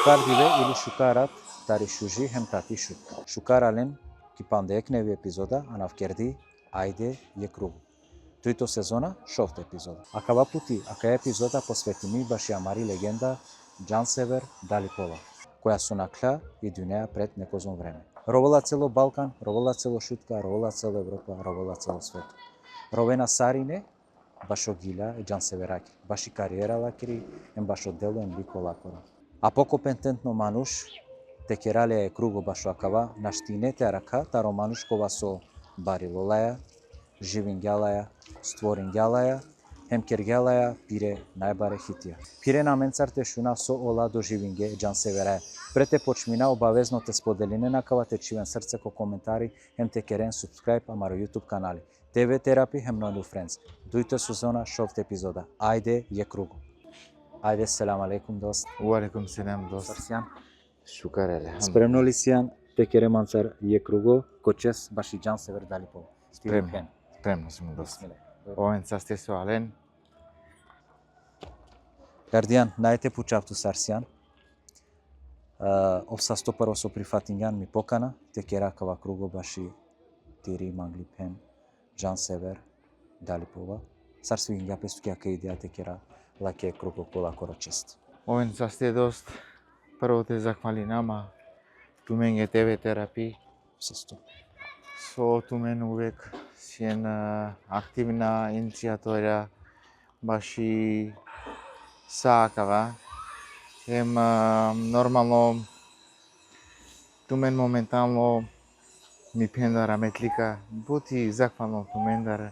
Шукардиве или шукарат тари шужи хем тати шут. Шукарален ки пандек неви епизода, а навкерди ајде е кругу. Туито сезона шофт епизода. А кава пути, ака епизода посветими баши амари легенда Џансевер Далипова, која со накля и дунеја пред некозон време. Ровола цело Балкан, ровола цело Шутка, ровола цело Европа, ровола цело свет. Ровена Сарине, башо гиля и Џансевераки, баши кариера лакири, ем башо дело ем бико лакора. А по-компетентно мануш, те керале е круго башо акава, наштинете арака, таро мануш кова со барилолаја, живингјалаја, створингјалаја, хемкергјалаја, пире најбаре хитија. Пире на менцарте шуна со ола до живинге Џансевераја. Прете почмина обавезно те споделине накава те чивен срце ко коментари, хем те керен subscribe амаро YouTube канали. TV Therapy хем New Friends. Дујте сезона шофт епизода. Ајде е круго. Ајде, селам алейкум дост. Уалейкум селам дост. Сарсијан. Шукар елхам. Спремно ли сијан те кере манцар е круго, кочес баши Џансевер Далипова. Спремно сум дост. Овен састе со ален. Гардијан, најте пучавту Сарсијан. Овса 101 со прифатињан ми покана, те кера кава круго баши тири манглипен Џансевер Далипова. Сарсвиња пестуки ака идеја те кера лаке круго кола корочест. Овен састе дост. Прво те захвали нама. Туменге ТВ терапи. Сесто. Со тумен увек сиен активна иницијатора баши саакава. Ем нормално тумен моментално ми пендара метлика. Бути захвално тумендар.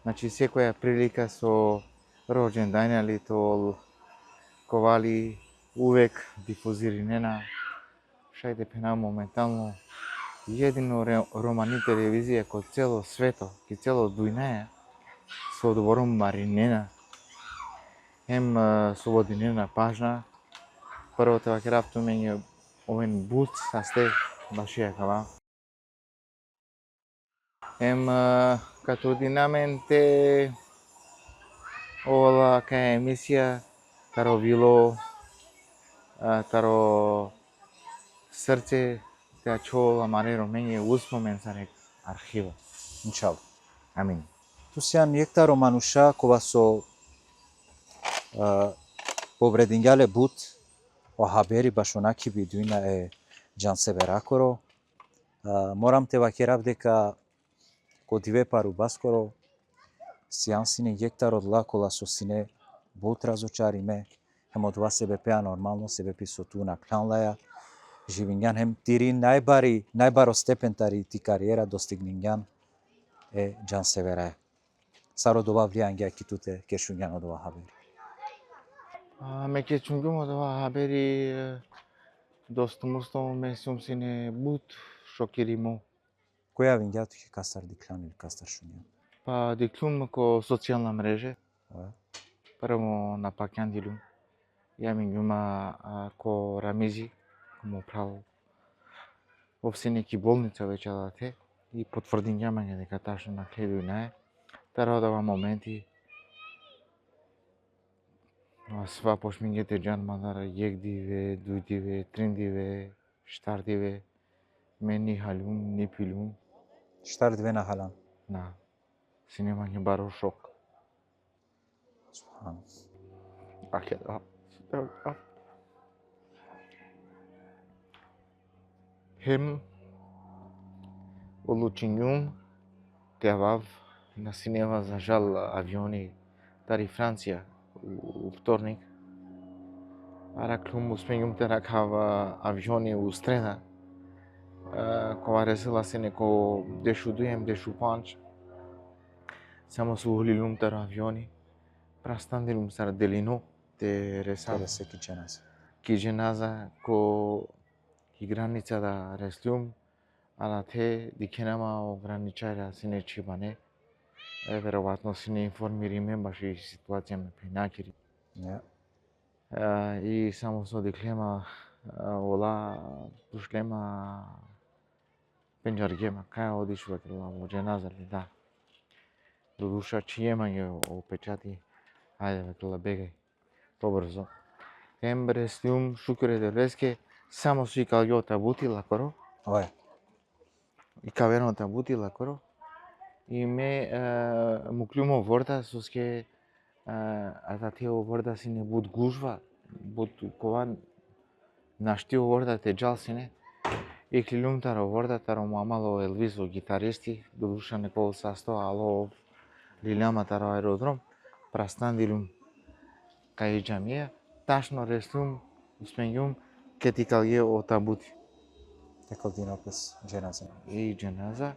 Значи секоја прилика со роѓендај или тол ковали увек дифузири нена. Шајде пена моментално едино романи телевизија ко цело свето, ки цело дујнеја со одворум маринена. Ем слободи нена пажна. Прво те вакерав туменје овен бут састе баши акава. Ем като динаменте ола кај емисија таро било таро срце те чола мареро мене успомен сарек архива. Иншалла. Амин. Тусијан јекта мануша кова со повредињале бут о хабери баш онаки би дујна е Џансеверакоро. Морам те вакерав дека ко диве пару баскоро сијан сине јектар од лакола со сине бут разочариме, хем од ва себе пеа нормално, себе пи со ту на кланлаја, живињан хем тири најбаро степентари ти кариера достигнињан е Џансевераја. Саро дова влијање китуте кешуњан од ова хабери. Ме ке чунгум од ова хабери достумусто месум сине бут шокиримо. Која вињато ќе кастар диклан или кастар шуњан? Па диклум ко социјална мрежа. Прво на пакјан дилум. Ја мињума ко Рамизи, му право. Овсе неки болница веќе да те и потврди њамање дека ташно на кледу не е. Таро дава моменти сва пошмињете џан мадара јегдиве, дујдиве, триндиве, штардиве, мен ни халум, ни пилум. Штардиве на халан? На. Синемање баро шок. Субхан. Хем одлучињум теавав на синема за жал авиони тари Франција у вторник. Араклум успењум те ракава авиони у среда. Кога резела се неко дешу дујем, дешу панч. Само се ухлилум таро авиони. Прастандилум сар делино те ресав. Тересе киченаза. Киченаза ко и граница да реслум, ала те дикенама ограничаја се не чибане. Веројатно се не информириме баши ситуација ме пенакири. И само со диклема ола душлема пенџаргема кај одиш во џеназа ли да. До душа чијема ја опечати. Ајде векла бегај побрзо. Hem restium şükür ederiz ki samo si kalyo tabuti lakoro. Ое, И каверно табути лакоро. И ме муклюмо ворда соске ататио ворда сине буд гужва, буд кова наштио ворда те джал сине. И клилум таро ворда таро мамало Елвизо гитаристи, душа некол састо ало лиляма таро аеродром, прастан дилум кај джамија, ташно рестум, успењум кети калје о табути. некој ден опес дженаза. И дженаза.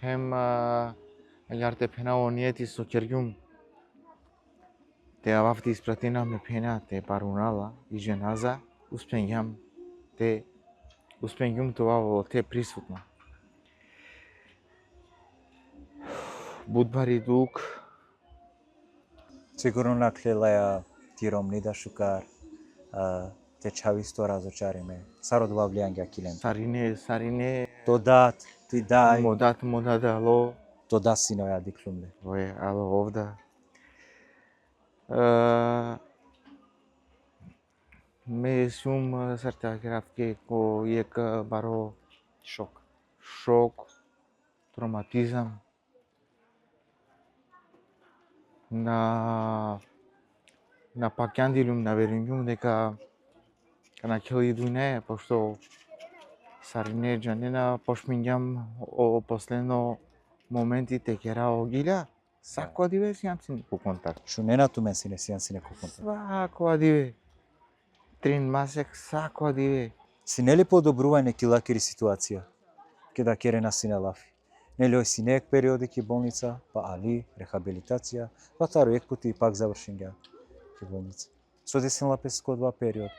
Hem eğer te pena o niyeti so kergum te avafti ispratina me pena te parunala i jenaza uspengam това во те присутно. Будбари дук Сигурно наклелаја тиром нида шукар, те чависто разочариме. Саро добавлијанга килен. sarine Додат, ти дај, modat alo дода синоја диклумле. oje alo ovda. Me sum sarta grafke ko jek baro šok, traumatizam na паѓандилум на верињум дека на ќе идуне пошто сарине джанена пошмињам о последно моментите кера огиля сако диве сјамсин по контакт. Шуненату мен сине сине коконта. Сако диве. Трин масек сако диве. Си нели подобрувај неки лакери ситуација? Ке да кере на сине лафи. Нели ој си неек периоди ки болница, па али рехабилитација, па таро ек пути и пак завршинга ки болница. Со десен лапес ко два период.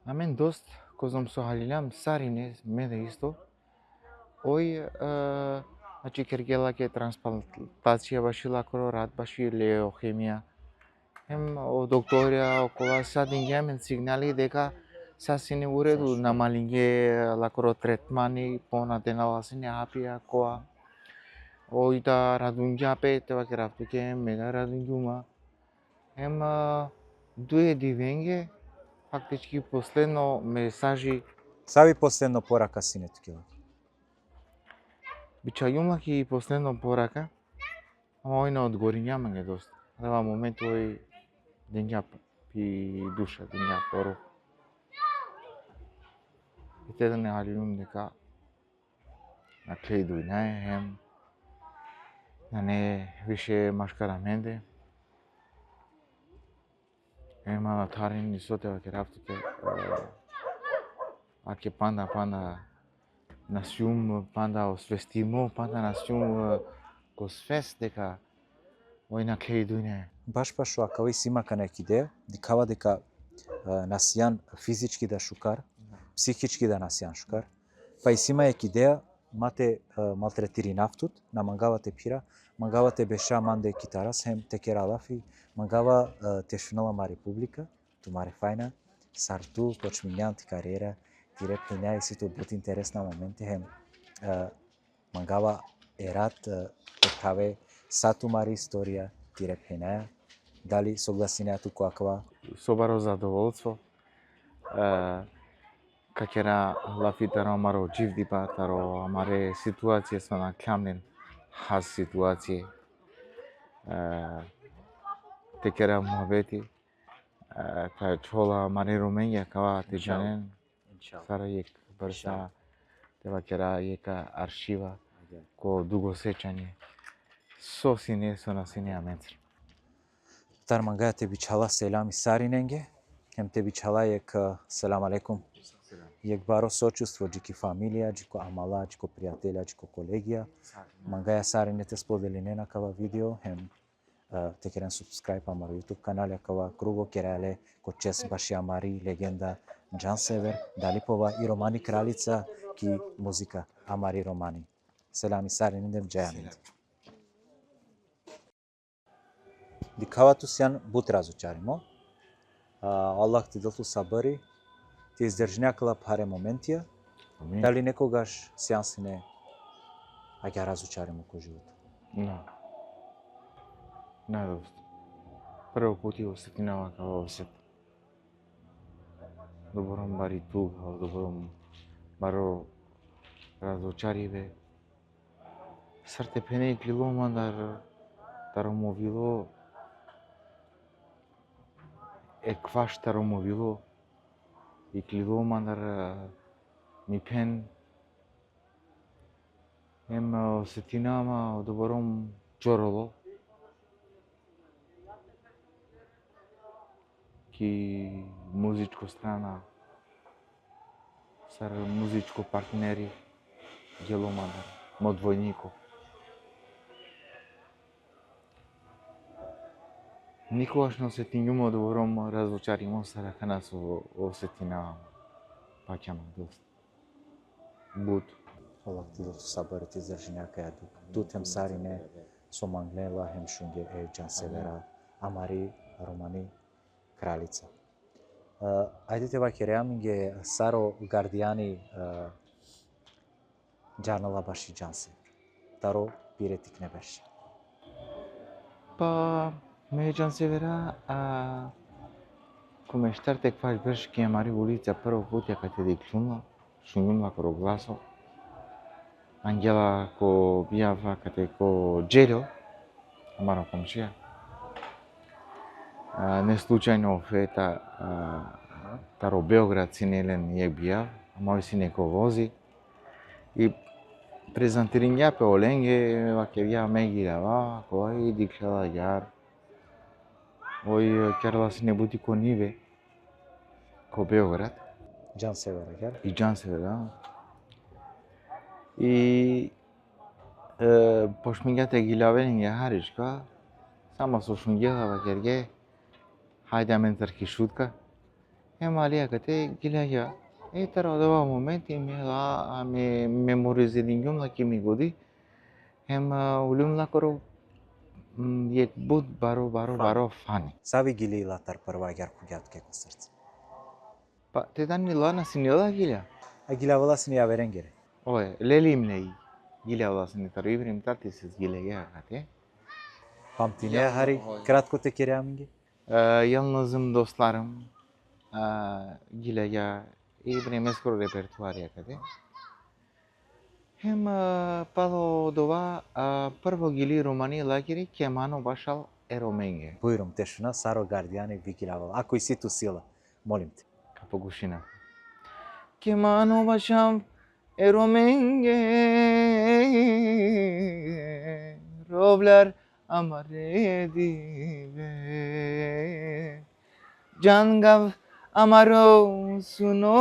А мен дост козом со халилам сарине мене исто. Ој значи кергела ке трансплантација баши лакоро рад баши леохемија. Hem o doktorja okolo sad ingemen signali дека сасине уреду намалинге лакоро третмани понатенала сине апија коа ојта радунѓапе тева керафтуке мега радунѓума. Hem дуе дивенге фактички последно месажи Сави последно порака сине тукила. бичајумак и последно порака, ама ој на одгори њамање доста. Рева момент ој денја и душа, денја пору. И те да не алиум дека на клејду и најем, на не више машкараменде. Ема на тарин и сотева керафтуке, аке панда насјум, панда освестимо, панда насјум го свест дека ој на клејду и најем. Баш шо акави си имака нека идеја, дикава дека насијан физички да шукар, психички да насијан шукар, па и си има ек идеја, мате малтретири нафтут, на мангавате пира, мангавате беша манде китарас, хем текера лафи, мангава те шунала ма република, ту маре фајна, сарту, почмињан ти кариера, ти реплиња и сито бут интересна моменти, хем мангава ерат, текаве, сату мари историја, ти реплиња, дали согласинеа туку аква? Со баро задоволство. Какера лафитаро амаро дживдипа таро амаре ситуација со на кјамнен хас ситуација. Текера муабети. Та чола маре руменја кава те жанен. Сара ек брса тева кера ека аршива ко дуго сеќање. Со сине со на сине аменцр. Тар мангаја те бичала селам и сариненге, хем те бичала ек селам алейкум. Ек баро сочувство джики фамилија, джико амала, джико пријателја, джико колегија. Мангаја саринете сподели не на кава видео, хем те керен субскрајб амаро YouTube канале кава круго керале ко чес баши амари легенда Джан Север, дали пова и романи кралица ки музика амари романи. Селам и саринендем джајамид. Дикавату сјан бут разочаримо. Аллах ти далту сабари, ти издржњакала паре моментија. Дали некогаш сјан сине аѓа разочаримо ко живот? Најдост. Прво пути осетинава као осет. добором бари туга, добором баро разочариве. Сартепене клило мандар таромовило екваш таромовило и клило мандар мипен ем сетинама добором чороло ки музичко страна сар музичко партнери дело мандар модвојнико. Никогаш не осетињумо добором разочаримо се дека нас осетинавам. Паќаме доста. Буд. Олактилото сабарите издржи някаја тутем сарине, соманглела, хемшунге, джан севера, амари, романи, кралица. Ајдете вакереаминге саро гардијани джарнала баши джан север. Таро пиретик не беше. Па ме джан севера come štarte kvaš brš kie mari ulica prvo put ja kad je diklunla, šungumla koro glaso. Angela ko bijava kad je ko dželjo, amaro komšija. Не случајно фета таро Београд синелен јек бијав, а мој сине ко вози. И презентиринјапе оленге ваке бијав мегирава, кој диклела јар. Ој керла сине бути ко ниве, ко Београд. Джан севера гер. И Джан севера. И пошмингате гилавенинге харичка, само со шунгела вакерге, Haide mentarki шутка. Малија кате гилеја. Тара од ова моменти ме меморизиринјумла ки ми годи. Улумла коро јек буд баро фани. Сави гили латар прва гер куѓат кеко срце. Па те дани лана синела гилја. А гилавала сини ја веренгере. Ое, лелимнеи. Гилјавала сини таро иврим тати се гилеја кате. Памтине хари кратко те кереаминге. Yalnızım dostlarım, gilaya meskoro repertuarija kade. Hem palo dova prvo gili romani lagiri kemano bašal eromenge. Buyurun tešuna Saro Gardijani vigilavala. Ako i si tu sila, molim te. Kapo gušina. Kemano bašal eromenge, roblar amare dive jangav amaro suno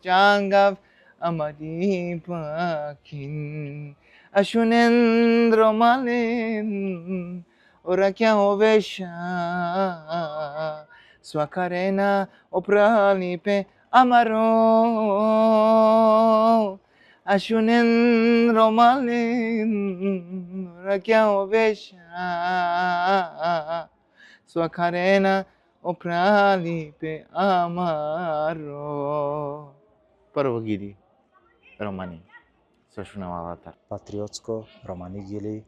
jangav amari pakin ashunendro malen ora kya ovesha swakarena oprali pe amaro Ashunen romalin rakya ovesha sua carena oprali pe amaro. Prvo gidi romani со шунавалата. Патриотско романи гили.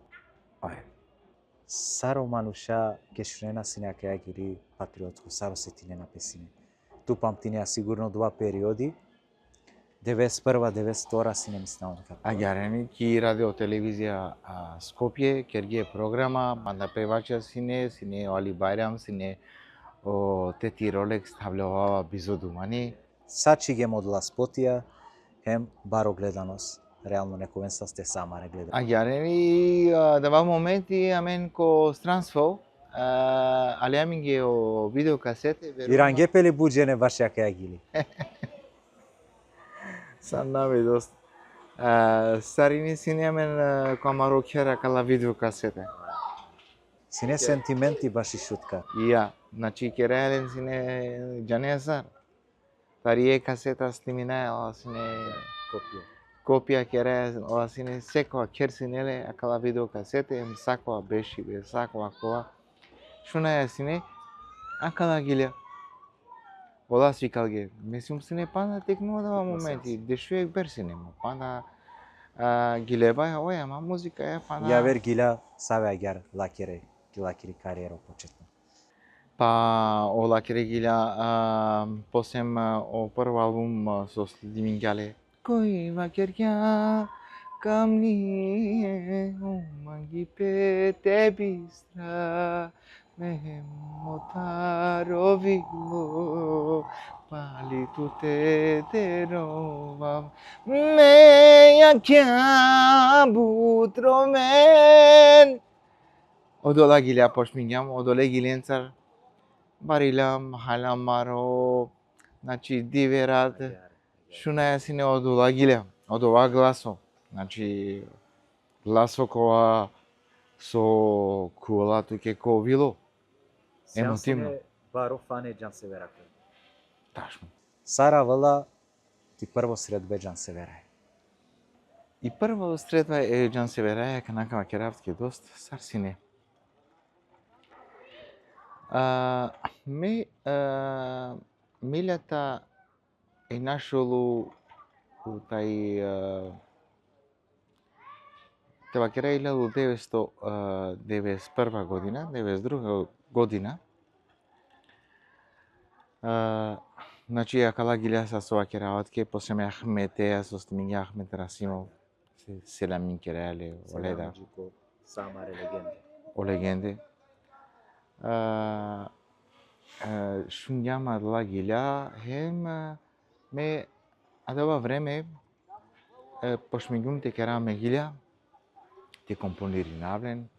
Саро мануша кешунена синјака гили патриотско саро сетине на песине. Ту памтинеа сигурно два периоди. 91-92 сине мислам дека. Аѓарени ки радио телевизија Скопје, кергие програма, манда певача сине Али Бајрам, сине о тети Ролекс ставлявава бизодумани. Сачи ге модла спотија, хем баро гледаност. Реално некој са сте сама не гледа. Аѓарени дава моменти амен ко странство, али аминге о видеокасете. Иранге пели буџене баш јака гили. Сам нави доста. Старини синемен камаро кера кала видеокасете. Сине сентименти баш и шутка. Ја, значи керелен сине џанеасар. Тарие касета снимина, сине копија кере, сине секоја кер синеле акала видеокасете, сакоа беши, сакоа кова. Шуна ја сине, акала гилја. Ола свикалге, месим сине панда текнува дава моменти, дешуек бер синема, панда гилеба, оја, ма музика е панда. Ја вер гила саве агар лакере, лакери кариера почетна. Па ола керегиля посем о прв албум со Следимингјале. Кој вакерја камни омаги пете бистра ме мотаровило пали туте теровав ме јакја бутромен. Одола гилја пошмињам, одоле гиленцар барилам, халам маро, значи диверат, шунаја сине одола гилја, од ова гласо. Значи, гласо која со кула туке ко вило. Емотивно. Баро фане Џан Северако. Ташно. Сара вела ти прво средбе Џан Северај. И прво средба е Џан Северај, канака керавтки дост сарсине. Милјата е нашолу у тај Тевакера 1991 година, 92 година. Значи ја кала гилјаса со акераотке, после ме Ахметеја со Стимиња Ахмет Расимов, Селамин Кереле, Оледа. Самаре легенде. О легенде. Шуњама дла гилја, хем ме адова време пошмигум те кераме гилја, те компонири навлен.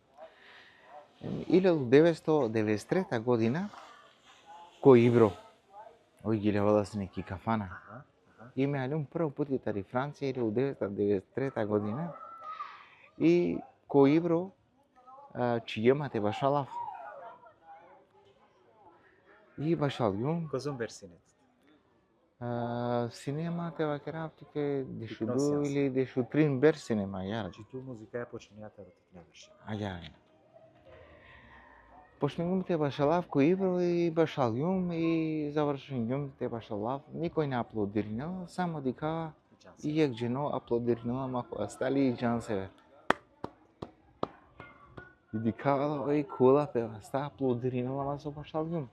1993 година, кој Ибро, ој гилја вала се неки кафана. И ме алум прв пут тари Франција 1993 година. И кој Ибро, чијема те башалав. И башалјум. Козум берсинет. Синема те вакерав туке дешу или дешу трин бер синема јар. Значи ту музика ја почињата да ти неврши. Ајар. Почнегум те башалав кој Ибро и башалјум и завршењум те башалав. Никој не аплодирнал, само дика и јек жено аплодирнала мако остали и Џан Север. И дика ој кула пева, ста аплодирнала ма со башалјум.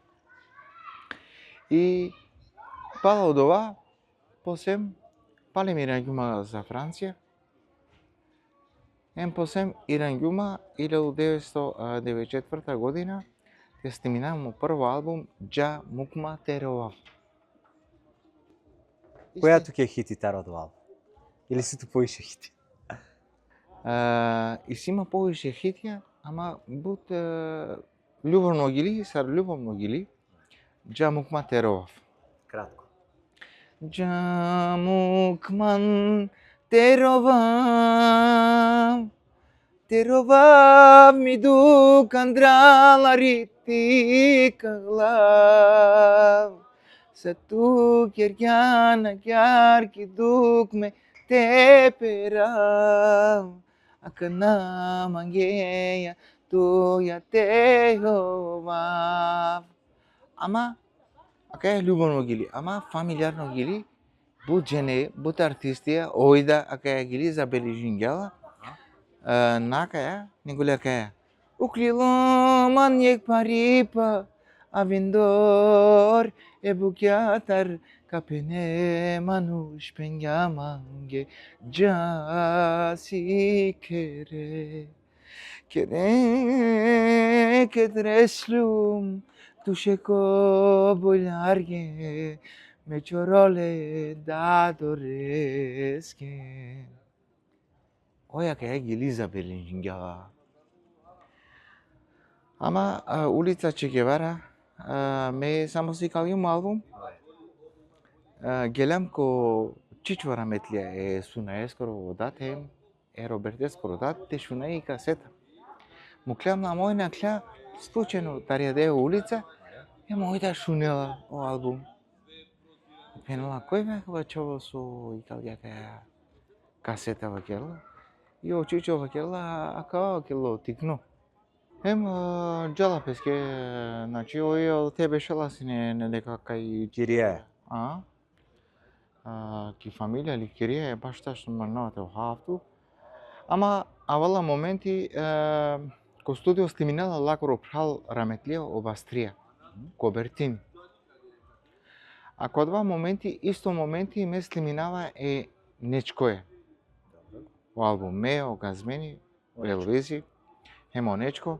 И пала од ова, посем палем ирангјума за Франција. Посем ирангјума 1994 година ќе стиминам прво албум Џа Мукма Теровав. Која туке е хити тародвал? Или си ту поише хити? И си има повише хитија, ама бут љубовно гили, сар љубовно гили, Џа Мукма Теровав. Кратко. Џа Мукман Теровав, Теровав ми дук андрала рити калав. Sa tu kjerjana kjar ki duk me te perav. Akana mangeja tu ja te hovav. Ама, ака е љубовно гили, ама фамилиарно гили, бут жене, бут артистија, ојда, ака е гили забележингјала, накаја, неголјакаја. Уклило манјек парипа, avindor e buchiatar capene manush pengamange già si kere che treslum tu sheko bolarge me chorole da doreske oja che è Elizabeth Linga. Ама улица Че Гевара ме само свикалјум албум. Гелам ко Чичо Раметлија е суна ескоро одат е Роберт ескоро одат те шуна и касета. Му клям на мојна кля случајно тарија де улица е мојда шунела о албум. Пенала кој беха бачово со икалјака касета вакела. И о Чичо вакела ака вакело тикно. Џала песке, значи ој те беше ласине нека кај Кирија. Ки фамилија или Кирија е баш ташно марнавате во хафту. Ама авала моменти ко студио стиминала лакоро прал Раметлија об Австрија. Кобертини. А кod два моменти, исто моменти месли минава нечко е. O album meu, o Gazmeni, o Elvisi, hemo nečko.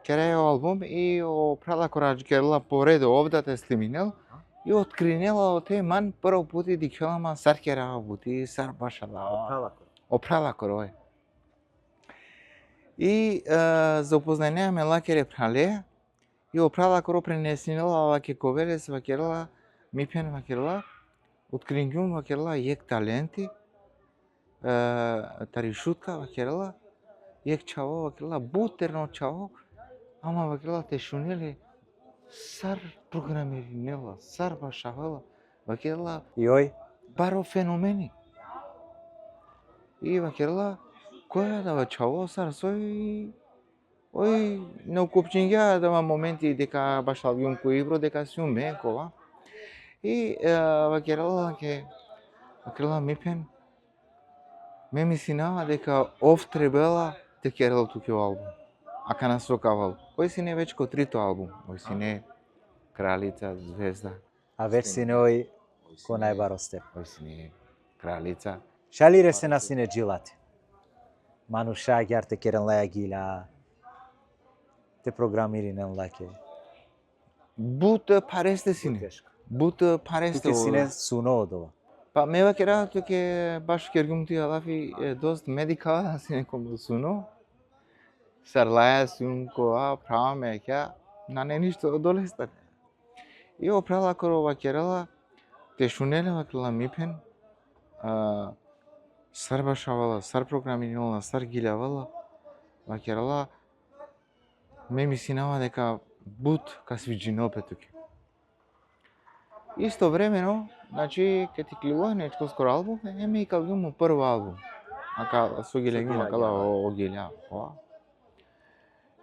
Kera je o album и o прала кораж керла пореде овда те слиминел и откринела те ман прв пути дикелама сар кера бути сар башала. Опрала корое. И за упознание ме лакере прале и опрала коро пренесинела ваке коверес вакерла мипен вакерла открингум вакерла ек таленти таришутка вакерла ек чаво вакерла бутерно чаво ама вакерла те шунели сар програмиринела сар башавела вакерла И ој? баро феномени и вакерла која да чаво сар сој не окупчиња да моменти дека баш алгум кој бро дека сум мекова и вакерла мипен ме мислинава дека ов требела те керел туке албум. Ака насокавал. Кој си не веќе ко трито албум. Кој си не кралица, звезда. А веќе си не ој ко најбаро степ. Кој си не кралица. Шали ресена си не джилати. Ману шагјар те керен лаја гила. Те програмиринен лаке. Бут паресте си не. Бут паресте. Туке си не суно од ова. Па мева кера туке баш кергум ти алафи дост медикала си неком суно. Сарлаја сум коа права меќа на не ништо долестар. И опрала коро вакерала те шунеле вакела мипен сар башавала, сар програмирала, сар гилявала вакерала ме мислинава дека бут ка свиџинел петуке. Исто времено, значи, ке ти клилоа нечко скоро албум, еме и калгум му прв албум. Ака со гилегум акала о гиля.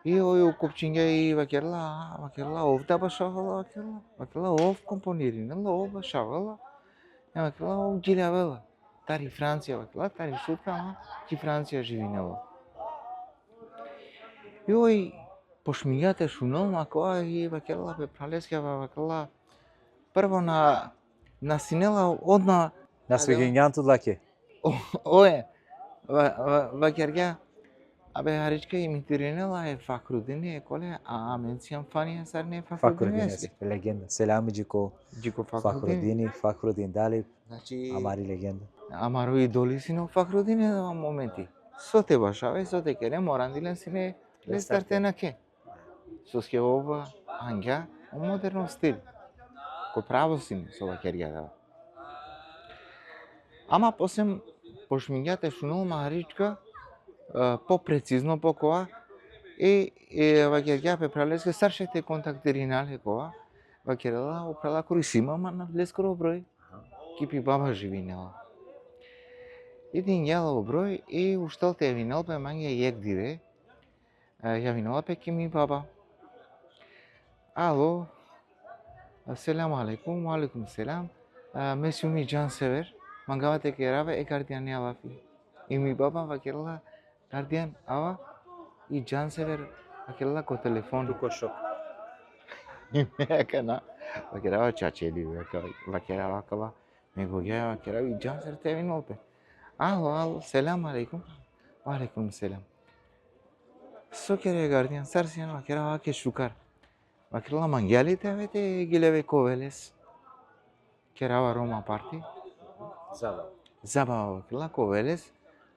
И ој укопчиња и вакерла овда башавала вакерла ов компониринела, ов башавала. Вакерла ов гилявела. Тари Франција вакерла, тари шутка, ама ки Франција живинела. И ој пошмињате шунел макоа и вакерла бе пралескава вакерла прво на синела одна На свегињанту лаке. Ое вакерга абе харичка имитиринела е Фахрудини еколе а менцијам фанија сар не Фахрудини. Легенда. Селами Джико Фахрудини, Фахрудин Далип, Значи Амари легенда. Амаро идоли сино Фахрудини на моменти. Со те башаве, со те кере морандилен сине лестарте на ке. Со ске ова анѓа о модерно стил. Ко право сине со вакерга да. Ама посем пошмињате шунул махаричка по-прецизно по коа и вакерга пе пралеске саршете контактиринале коа вакерла опрала корисима ма на лескоро број кипи баба живинела. Един јало број и уштал те винел пе манге јек диве ја винела пе ки ми баба. Ало, селам алейкум, алейкум селам, месиуми Џан Север, мангавате кераве е гардијан јалафи. И ми баба вакерла гардијан ава и Џан Север вакерла ко телефон. Туко шок. И мекана вакерава чачели вакерава кава ме го ја вакерава и Џан Север те винел пе. Ало, селам алейкум, алейкум селам. Со кере гардијан сарсијан вакерава ке шукар. Вакерла мангјалите вете гилеве ковелес. Керава Рома парти. Забава вакерла ковелес.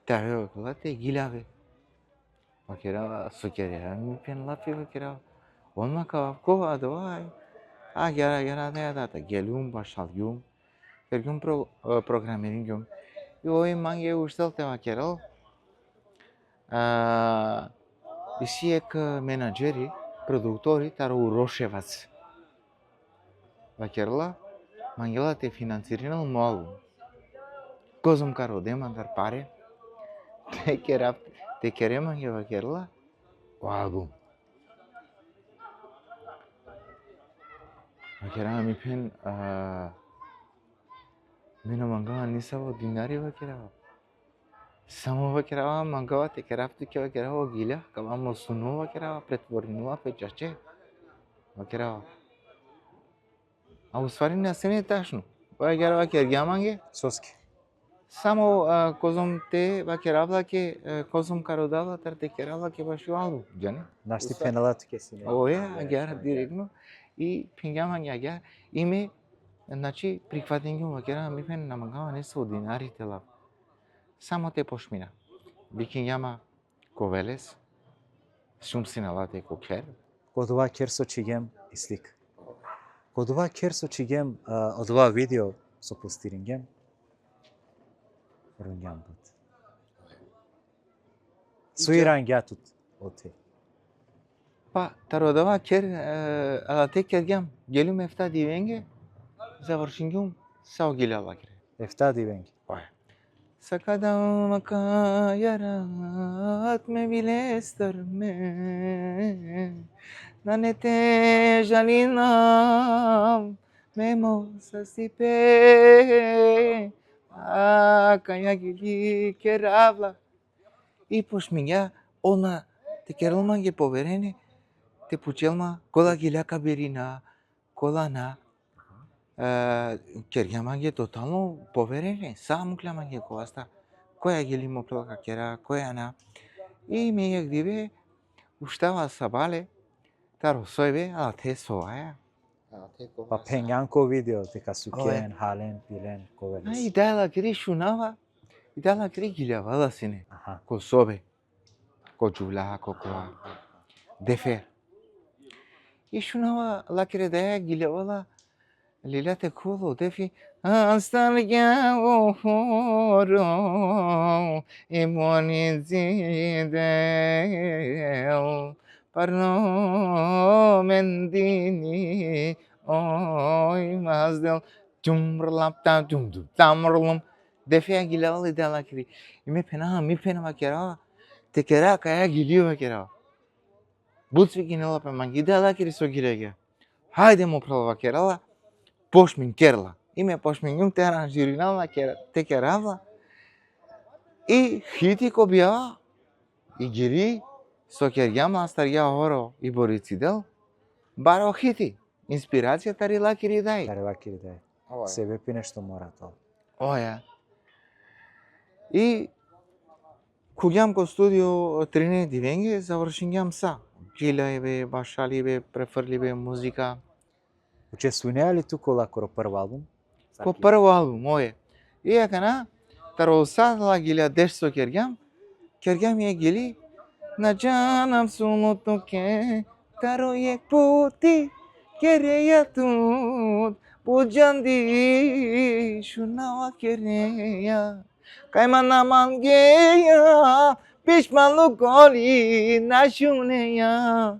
Таве вакерла те гилеве. Вакерава со кере ми пен лапи вакерава. Онма кава кова довај. Гера да гелум башалгум. Кергум програмирингум. И ој манге уштел те вакерал. И сиек менаџери продуктори таро Урошевац. Вакерла мангела те финансиринал малу. Козум каро демандар паре. Те кере манге вакерла о албум. Вакерава ми пен мина мангава нисаво динари вакерава. Само вакерава мангава те керавту ке вакерава гиля, кава му суну вакерава претворнува печаче. Вакерава. А уствари не се не ташно. Ова гера ваке гјаманге. Соски. Само козом те ваке равлаке козом кародала тарте керавлаке баш албу. Ѓани? Нашти пеналат ке си не. Оја гера директно и пингјаманге гера име значи прихватење ова гера ми пен намагава не со динарите лав. Само те пошмина. Бикињама ковелес. Шумсиналате кокер. Код ова керсо чигем и слик. Код ова керсо чигем од ова видео со постирингем. Рунгјам бут. Суирангјатут оте. Па тародава кер алате кергјам. Гелум ефта дивенге. Завршингум сао гилала кер. Ефта дивенги. Sakadamaka yarat me bilestarme nanete jalinam me mosasipe akaya gili keravla и пошмиња она те кералма ги поверени те пучелма кола гиляка берина колана Кергјамање тотално поверене, само клямање коаста, која ги лимо плака кера, која на. И ми ја гдиве, уштава сабале, таро сојбе, ала те соаја. Па пењанко видео, тека сукен, хален, пилен, ковелес. И дала кри шунава, и дала кри гилјавала сине, ко собе, ко джувлаа, ко коа, дефе. И шунава лакре даја гилјавала, Лилате коло дефи Астаргя охоро и монизидел парно мендини ой маздел чумрлапта чумду тамрлум дефи гилал и дала кри и ми пена макера те кера кая гилива кера буцви гинела пе манги дала кри со гиреге хајде му права керала Пошмин керла. Име пошмињум те аранжиринала те керавла. И хити ко бија и гири со кергјама Астаргја хоро и Борицидел. Баро хити. Инспирација тарила кири дај. Тарила кири дај. Себе пи нешто мора тоа. Оја. И куѓам ко студио Трине Дивенге завршињам са. Жилајбе, башалибе, префрлибе музика. Учествуваа ли туку лакоро прв албум? Ко прво албум, ое. И јакана, таросатла гилја деш со кергјам ја гили на джанам сулото ке, таројек пути, кереја тут, буџанди, шунава кереја, кајма намангеја, пишмалу коли, нашунеја.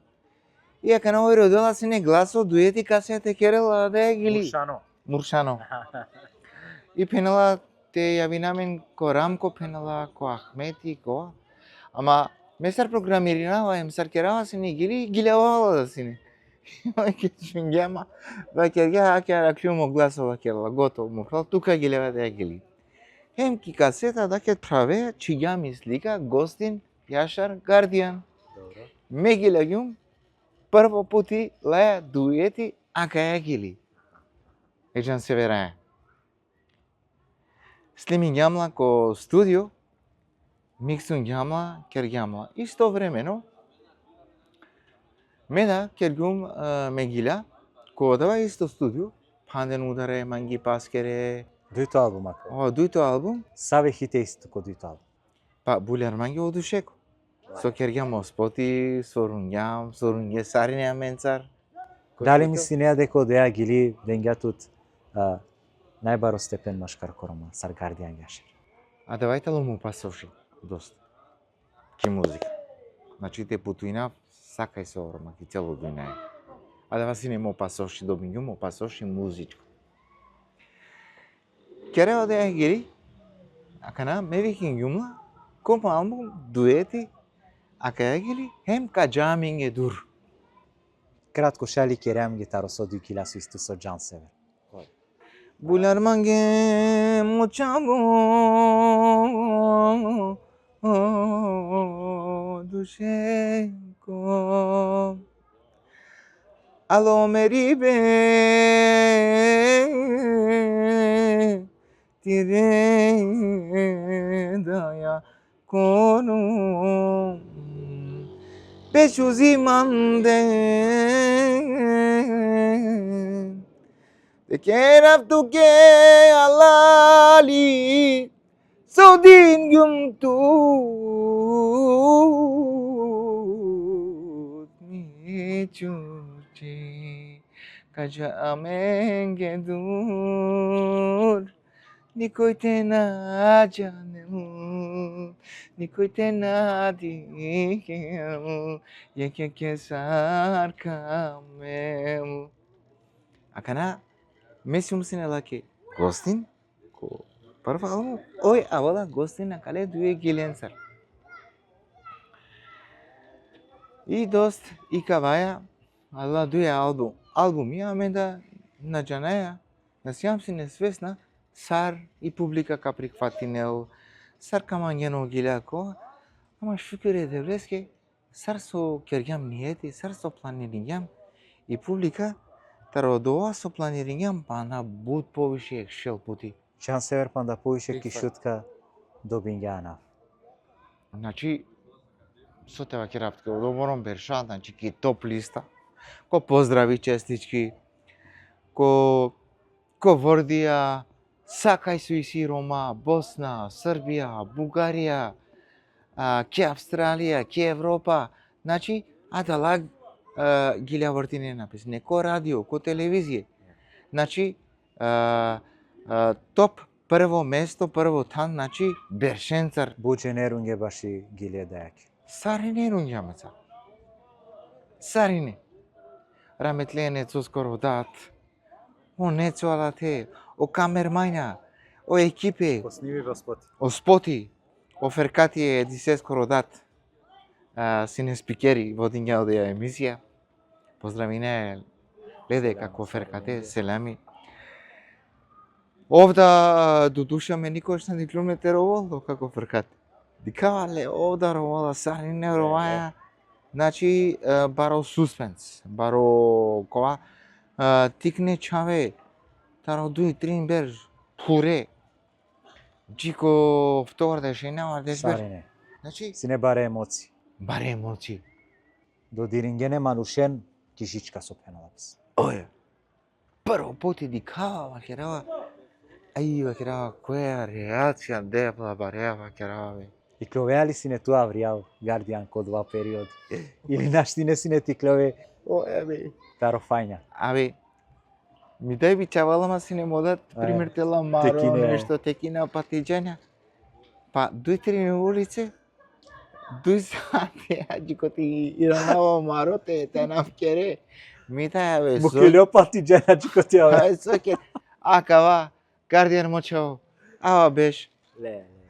И јакана ој родила си не гласо, дуети касете керела да ја гили. Муршано. И пенала те јавинамен ко Рамко пенала, ко Ахмети, ко. Ама месар програмиринава, месар керава си не гили, гилјавала да си не. Ке шунгјама, ваќе ја кера клюмо гласова керала, готово му прал, тука гилјава да ја гили. Хем ки касета да ке праве, чиѓа ми слика, Гостин, Јашар, Гардијан. Ме гилјагјум, прво пути леја дуети, ака ја гили. Еджан се вераја. Слимин јамла ко студио, миксун јамла, кер јамла. Истовремено, меда кергум мегиля, ко дава исто студио, панден ударе, манги паскере. Дуито албума. Дуито албум. Саве хите исто ко дуито албум. Па буляр манги одушеко. Со кергјам оспоти, со рунѓе сарине менцар. Дали мисли неа дека да ја гили денгјатут најбаро степен машкар корома, сар Гардијан Јашер. А давајте му пасовши доста. Ки музика. Значи те путуина сакај се орма, ки цело дујнај. А да си не му пасовши добињу, му пасовши музичко. Керева да ја гири, акана мевикин јумла, ком албум, дуети, ака ја гири, хем ка джаминге дур. Кратко шали керем гитаро со дујкила со исто со Џан Север. Буляр манге мучабо душеко Alo meribe tire daya konum beşuzi mande te keraf tu ke alali sodin gumtu mi chuchi kaja amenge dur nikoite na janemu nikoite na dikemu yeke kesar kamemu akana mesum sine lake gostin ko parfalmo oi avala gostin na kale duye gilensar и дост и каваја ала дуе албум ја менда на джанаја на сјам си несвесна сар и публика ка прихватинел сар камањено гиляко ама шукере девлеске сар со кергјам ниети сар со планирињам и публика таро со планирињам па на буд повише екшел пути Çan sever panda poiše kišutka do bingjana. значи со тева ќе работи одобором берша, значи ки топ листа, ко поздрави честички, ко Вордија, сакај суиси Рома, Босна, Србија, Бугарија, ке Австралија, ке Европа, значи адалаг гилја вртине написане, ко радио, ко телевизија, значи топ прво место, прво тан, значи Бершенцар. Buce nerunge başı gilye dayak. Сарине рунѓамаца. Сарине. Раметлене со скоро дат. О нецо алате, о камермања, о екипе, Posnimi vas о споти, о феркатие дисе скоро дат. Сине спикери водиња од емисија. Поздравине леде како феркате, селами. Овда до душа ме никош не диклуме тероволо како феркате. Дикавале овда ровала сарине роваја, значи баро суспенс, баро кова тикне чаве, таро дуи трин берж, пуре, джико втор дешена, дешбер. Sarine. Значи, Sine bare emoții. баре емоции. Do diringene manushen kišička sopenolapis. Ој, прво поти дикава вакерава, ај вакерава, која реација дебла бареа вакерава, бе. I cloveali sine tu avriau Guardian co 2 period. Ili naștine sine ti clove Ој, бе. taro fajnja. Абе, ми дај би чавалама си не модат, пример тела маро, текине. нешто текина патиџања. Па, дуј три улице, дуј сати, аđi ко ти иранава маро, те навкере. Ми дај, бе, Bu kilo patlıcana çıkotya. Ај, соке, акава, Guardian мочао, ава беш,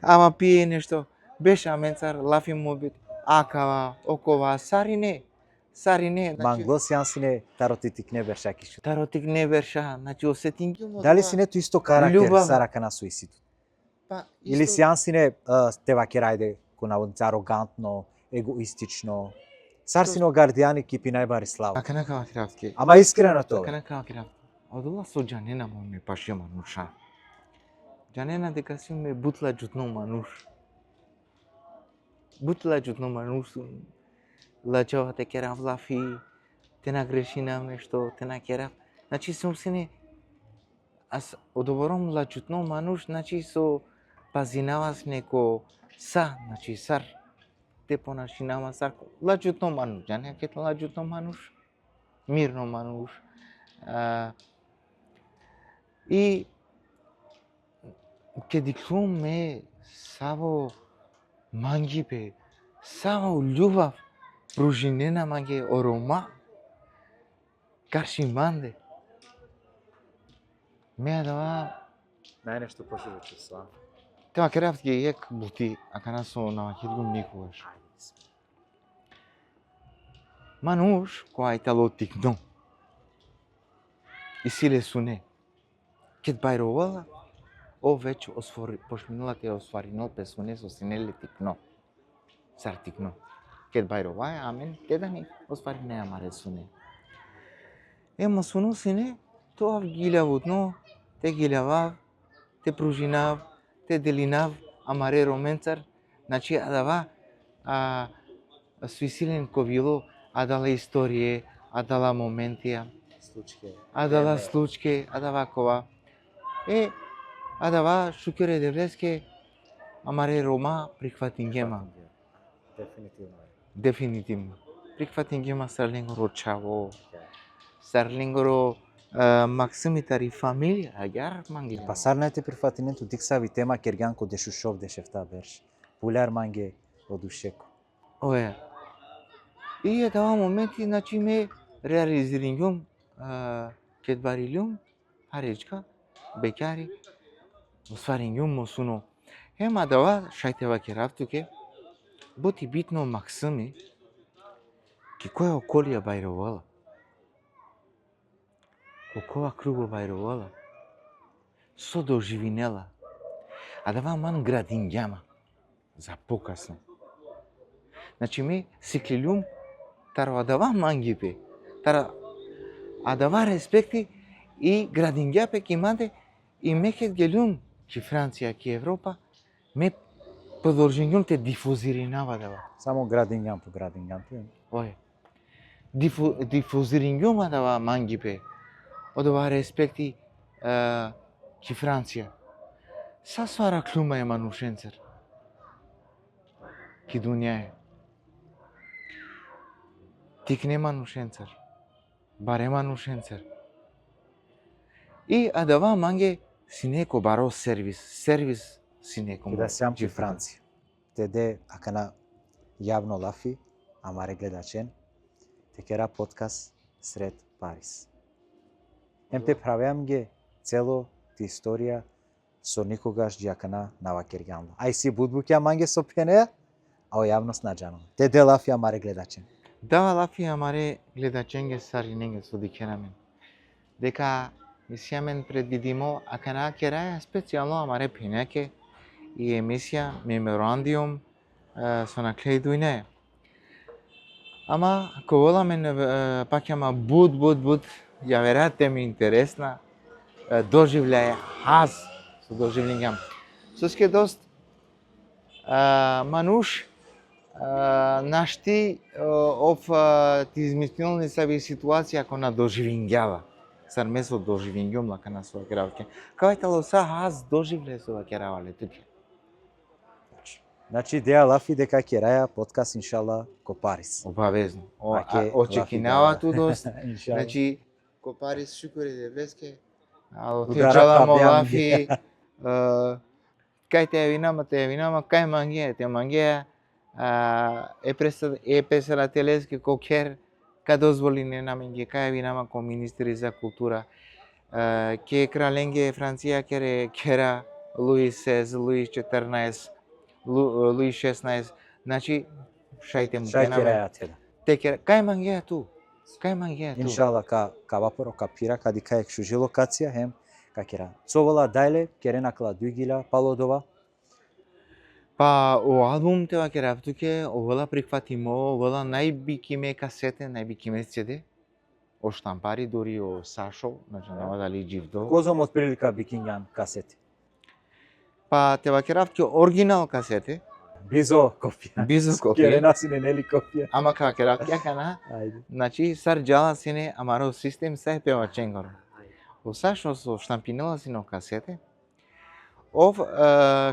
ама пие нешто, беш аменцар, лафи мобит, акава, окова, сарине, значи, Manglosyan sine taro ti tikne berša kišu. таротик не верша, значи осетим ги му. Da li sine tu isto karakter Ljubav. saraka na suicidu? Па, Ili sjan sine teva kerajde ko navodnice arogantno, egoistično. Sar sine o Guardiani kipi najbari slavu. Акана кава крафтки. Ama iskreno to. Акана кава крафтки. Одула со џанена му ме паше мануша. Џанена дека си ме бутла џутно мануш. Бутла џутно мануш. Лаџава те керав лафи, те нагрешина нешто, те накерав. Значи сум сине аз одобором лаџутно мануш, значи со пазинавас неко са, значи сар. Те понашинава сар. Лаџутно мануш, џане кет лаџутно мануш. Мирно мануш. И ке диклуме саво мангипе, саво љубав, пружинена манге орома, каршиманде. Меа дава, Najnešto poživeću s vama. тема керавт ги ек бути, ака насо навакет го никогаш. Мануш, која итало тикно, и силе суне, кет бајровала, о веќе пошминала те осваринал песуне со синеле тикно. Сар тикно. Кет бајроваја, амен, те да ни осваринеа маре суне. Масуну сине, тоа гилявутно, те гилявав, те пружинав, те делинав, амаре роменцар, значи адава суисилен ковило, адала историе, адала моментија, адала случаи, адава кова. Адава шукере девлеске, амаре рома прихватингема. Дефинитивно. Прихватингема сарлингоро чаво. Сарлингоро максимитари фамилија, агар манги. Pasarnete prifatinen diksa vitema kergan ko deshushov deshefta bersh. Pular mange oduşeko. Оја. И адава моменти, значи ме реализирингум кетбарилум, харечка, бекари, осварингум мосуно. Адава шајтева керавтуке, боти битно максими, ки која околија бајровала. Окова круго бајровала. Со доживинела. Адава ман градингјама. За покасно. Значи ме сиклилум таро адава мангипе. Адава респекти и градингјапе ки маде и мекет гелум ки Франција, ки Европа, ме продолжингјум те дифузиринава дава. Само gradingan po gradingan. Ој. Дифузирингјум адава мангипе. Одова респекти ки Франција. Са свара клума е манушенцер. Ки дуња е. Тик не манушенцер. Баре манушенцер. И адава манге синеко баро сервис синеко. Da seam ки Франција. Теде акана јавно лафи, амаре гледачен, текера подкаст сред Париз. Те правеам ге цело ти историја со никогаш джакана навакергјан. Ај си будбуќа манге со пенеја, а о јавност наџано. Теде лафи амаре гледачен. Дава лафи амаре гледаченге сариненге со дикерамен. Дека мисијамен предвидимо акана кераја специјално амаре пенеке и емисија меморандиум со наклеј дујне. Ама ковола мен паќама буд ја верате ми интересна доживљај аз со доживлингам. Соске дост мануш нашти ти измислилни себе ситуација ако на доживингјава. Сар месо доживингјум лака на своја керавке. Кавајтало са аз доживле со керавале туке. Значи идеја лафи дека ќе раја подкаст иншала ко Париз. Обавезно. Очекинава ту дост. Значи ко Париз шукуре девлеске. Ударат лафи. Кај те винама, кај мангија, те мангија епесела телеске ко кер, ка дозволи не наменге, кај винама ко министри за култура. Ке краленге Франција кера Луис XVI, Луис XIV, Луис XVI, значи шајте му кенаме. Кај мангија ту? Иншала ка вапоро капира кади кај шужи локација хем какера. Цовола дајле керенакла дујгила палодова. Па о албум тева керавтуке, овола прихватимо, овола најбикиме касете, најбикиме CD. О штампари дури о Сашо, значи нема дали дживдо. Козом од прилика бикињан касети. Па тева керавтуке оригинал касете. Бизо копија. Керена сине нели копија. Ама ка керавтуке кана. Значи сар джала сине амаро систем сај пева ченгоро. О Сашо со штампинела сине касете. Ов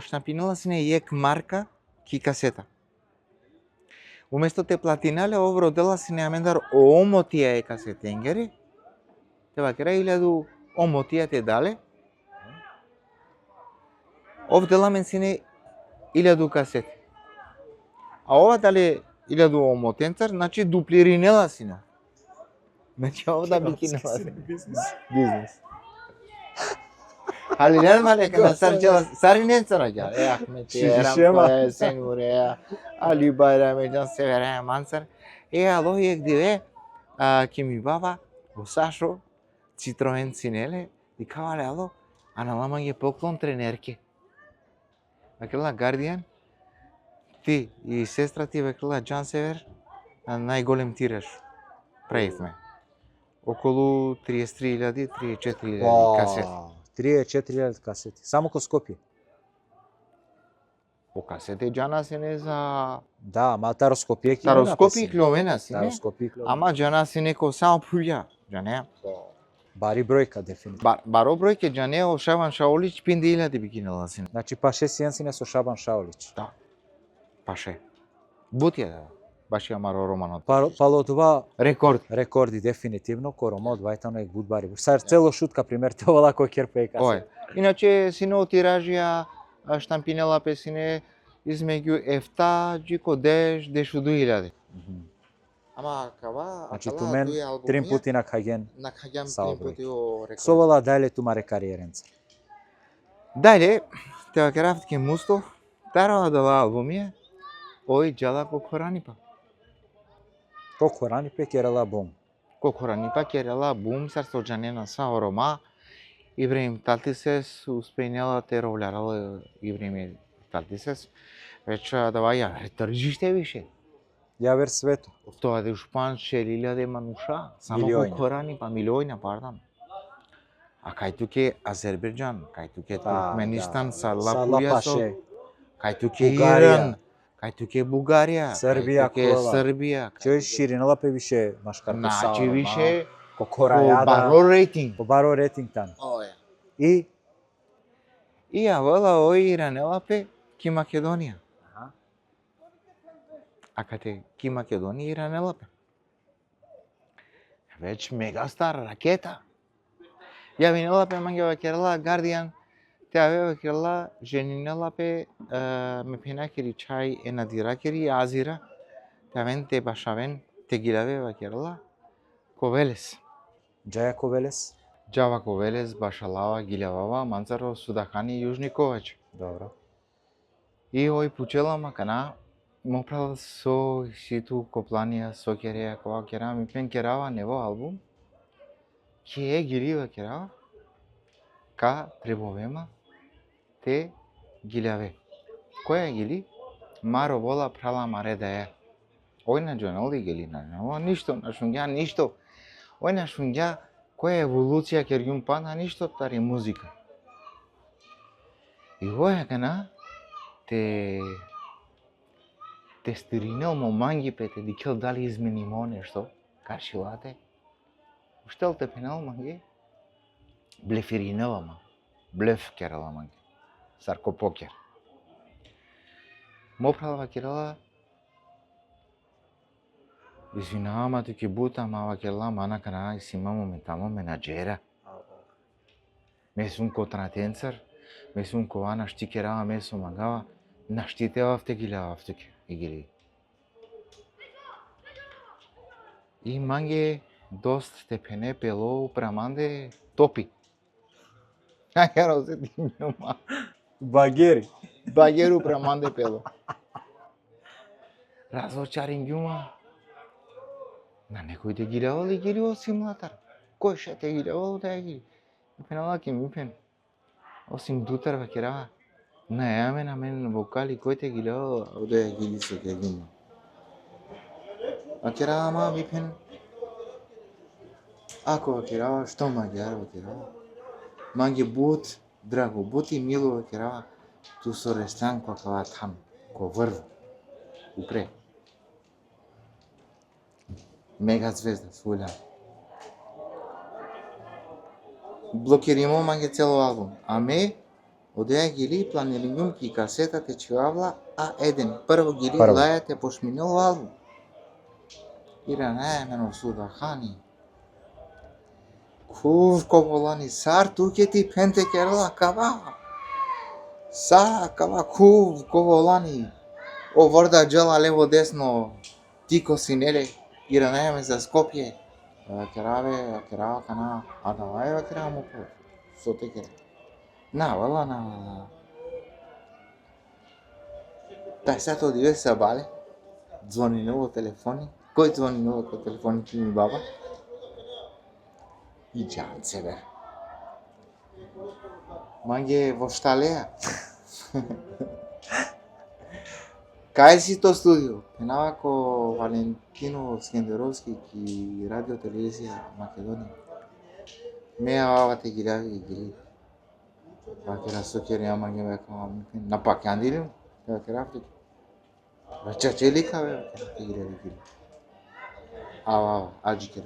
штампинела сине јек марка ки касета. Уместо те платинале ов родела сине амендар омотија е касетенгери. Тева кера 1000 омотија те дале. Ов дела мен сине 1000 касети. А ова дали 1000 омотенцар, значи дуплиринела сине. Значи овда бикинела бизнес. Али нормале кога сариненцара ѓа. Ахмете, Рампе, Сенуре, Али Байраме, џан Севере, Мансар. Ало јек диве, ке ми баба, во Сашо, Citroen синеле, и кавале ало, а на лама ги поклон тренерке. Векела Гардијан, ти и сестра ти векела Џан Север, најголем тираж правивме. околу 33.000, 34.000 касети. 34.000 касети. Само ко Скопје. По касети џана се не за Да, ма Тароскопје ќе Тароскопи клјовена си, не? Тароскопи Ама џана се неко само пуѓа, џане. Бари бројка дефинитивно. Баро бројке џане о Шабан Шаолич 5.000 би кинела си. Значи паше сијенсине со Шабан Шаолич. Да. Паше. Бутија да. Баш ја маро романот. Пало това Рекорд. рекорди дефинитивно коромот вајтано е будбари. Сар цело шутка пример тоа лако керпе касе. Ое. Иначе сино тиражија штампинела песине измеѓу ефта, джико деш, дешу 2.000. Ама кава, Значи ту мен трим пути на Хаген. На Хаген Сао трим пути о рекорд. Совала дајле тумаре кариеренца. Дале, тева керафт ке Мустов, тарала дава албумија, ој джала кокоранипа. Кокоранипе керала бум. Кокоранипа керала бум, сар соџанена са орома, Ибрахим Талтисес успењала те ровлярала Ибрахим Талтисес, веќе дава ја тржиште више. Ја вер свето. Тоа де шпан 6.000 мануша, само кокоранипа, милиони, пардон. А кај туке Азербејџан, кај туке Туркменистан, Сарлапуја, кај туке Иран, кај туке Бугарија, Србија, Србија. Чој ширинала пе више машкарко сао. Значи више кокорајада. Баро рейтинг. По баро рейтинг тан. Оја. И ја вела ој Иранела пе ки Македонија. А кате ки Македонија Иранела пе. Веќе мегастар ракета. Ја винела пе мангева керала Гардијан. Тя вева керала женинела пе ме пенакери чај е надиракери азира. Тя вен те башавен те гилавева керала Ковелес. Џаја Ковелес. Џава Ковелес, Башалава, Гилјавава, Манцаро, Судахани, Јужни Ковач. Добро. И ој пучела макана, мопрал со ситу копланија, со кереја, кога кера ми пен керава нево албум. Ке е гилива керава, ка требовема, те гилјаве. Која гили? Маро вола прала маре да е. Ој на джонали гили на нема ништо, на шунгја ништо. Ој на шунгја која еволуција кергјум па на ништо тари музика. И оја кана те стиринел моманги пете дикел дали изменимо нешто, каршилате. Уштел те пенал манги, блефиринел ама, блеф керала манги, саркопокер. Мопралава керала, извинава ти ке бута, мава керала мана кана сима моментално менаджера. Месум контратенцар, месум кова нашти керава месум мангава, наштитевавте гилявавте и гили. И манге дост тепене пело праманде топи. Ајаро се димјома. Багери. Багеру праманде пело. Разочарин ѓума. На некој те гилјавал и гилјавал симулатор. Кој ше те гилјавал да ја гили? Пенала ке ми пен. Осим дутар вакерава. Најаме на мен вокали кој те гилјавал да ја гили се ке ѓума. Вакерава ма ми пен. Ако вакерава, што магјар вакерава? Манге бут, драго, бути мило вакерава. Ту со ресторан која кава там, ко врв. Упре. Мега звезда, свуля. Блокиримо манге цело албум. Аме, одеја гили планелињум ки касета те чувавла А1. Прво гили лаја те пошминел албум. Ирана мене Судахани. Кув коволани сар туке ти пенте керала кава. Са кава кув коволани. Оврда джела лево десно. Тико синеле. Ирана ме за Скопје. Керава кана. А давај керава му по. Со те керава. Навала. Тај сато диве се бале. Звони ново телефони. Кој звони ново кој телефони ки ми баба? И џан себе. Манге во шталеја. Кај си то студио? Пенава ко Валентино Скендеровски ки радио телевизија Македонија. Меја ова те гиляви и гили. Вакера сокер јама ги века на пакјандилим, вакера Африка. Рачаче лика бе, вакера те гиляви гили. Ава, аджикер.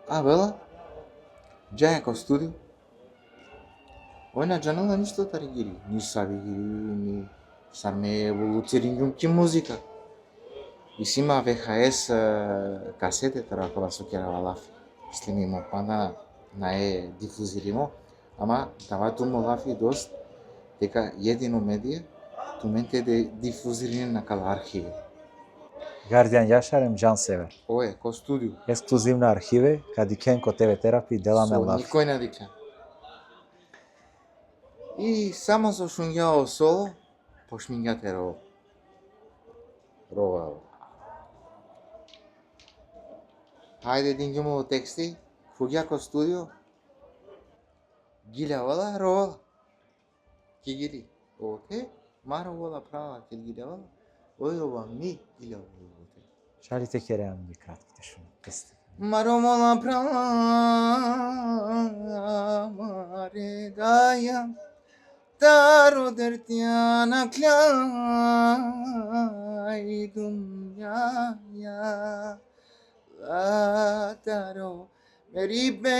Бела, джаја ко студио. Ојна джанала ништо тари гири, ни саби гири, ни сарме еволуцирингум ки музика. И сима ВХС касете таракова сокера лафи. Слимимо панда на дифузиримо, ама давату лафи дост дека едино медија тументе де дифузирин на кала архиви. Гардијан Јашарем Џан Север. Ое, ко студио. Ексклузивна архиве, кади кен ко ТВ терапи деламе лафи. Никој не дика. И само со шунгјао соло, пошмингате ро. Ро. Хајде дингимо тексти, фуѓа ко студио. Гилјавала, ровала. Ки гили. Оте, маровала права ке гилјавала. Ој рова ми гилјавала. Шали те кереам ги кратките шуми. Маровала права, маре даја. Таро дертјана кляј думјаја. Таро мерибе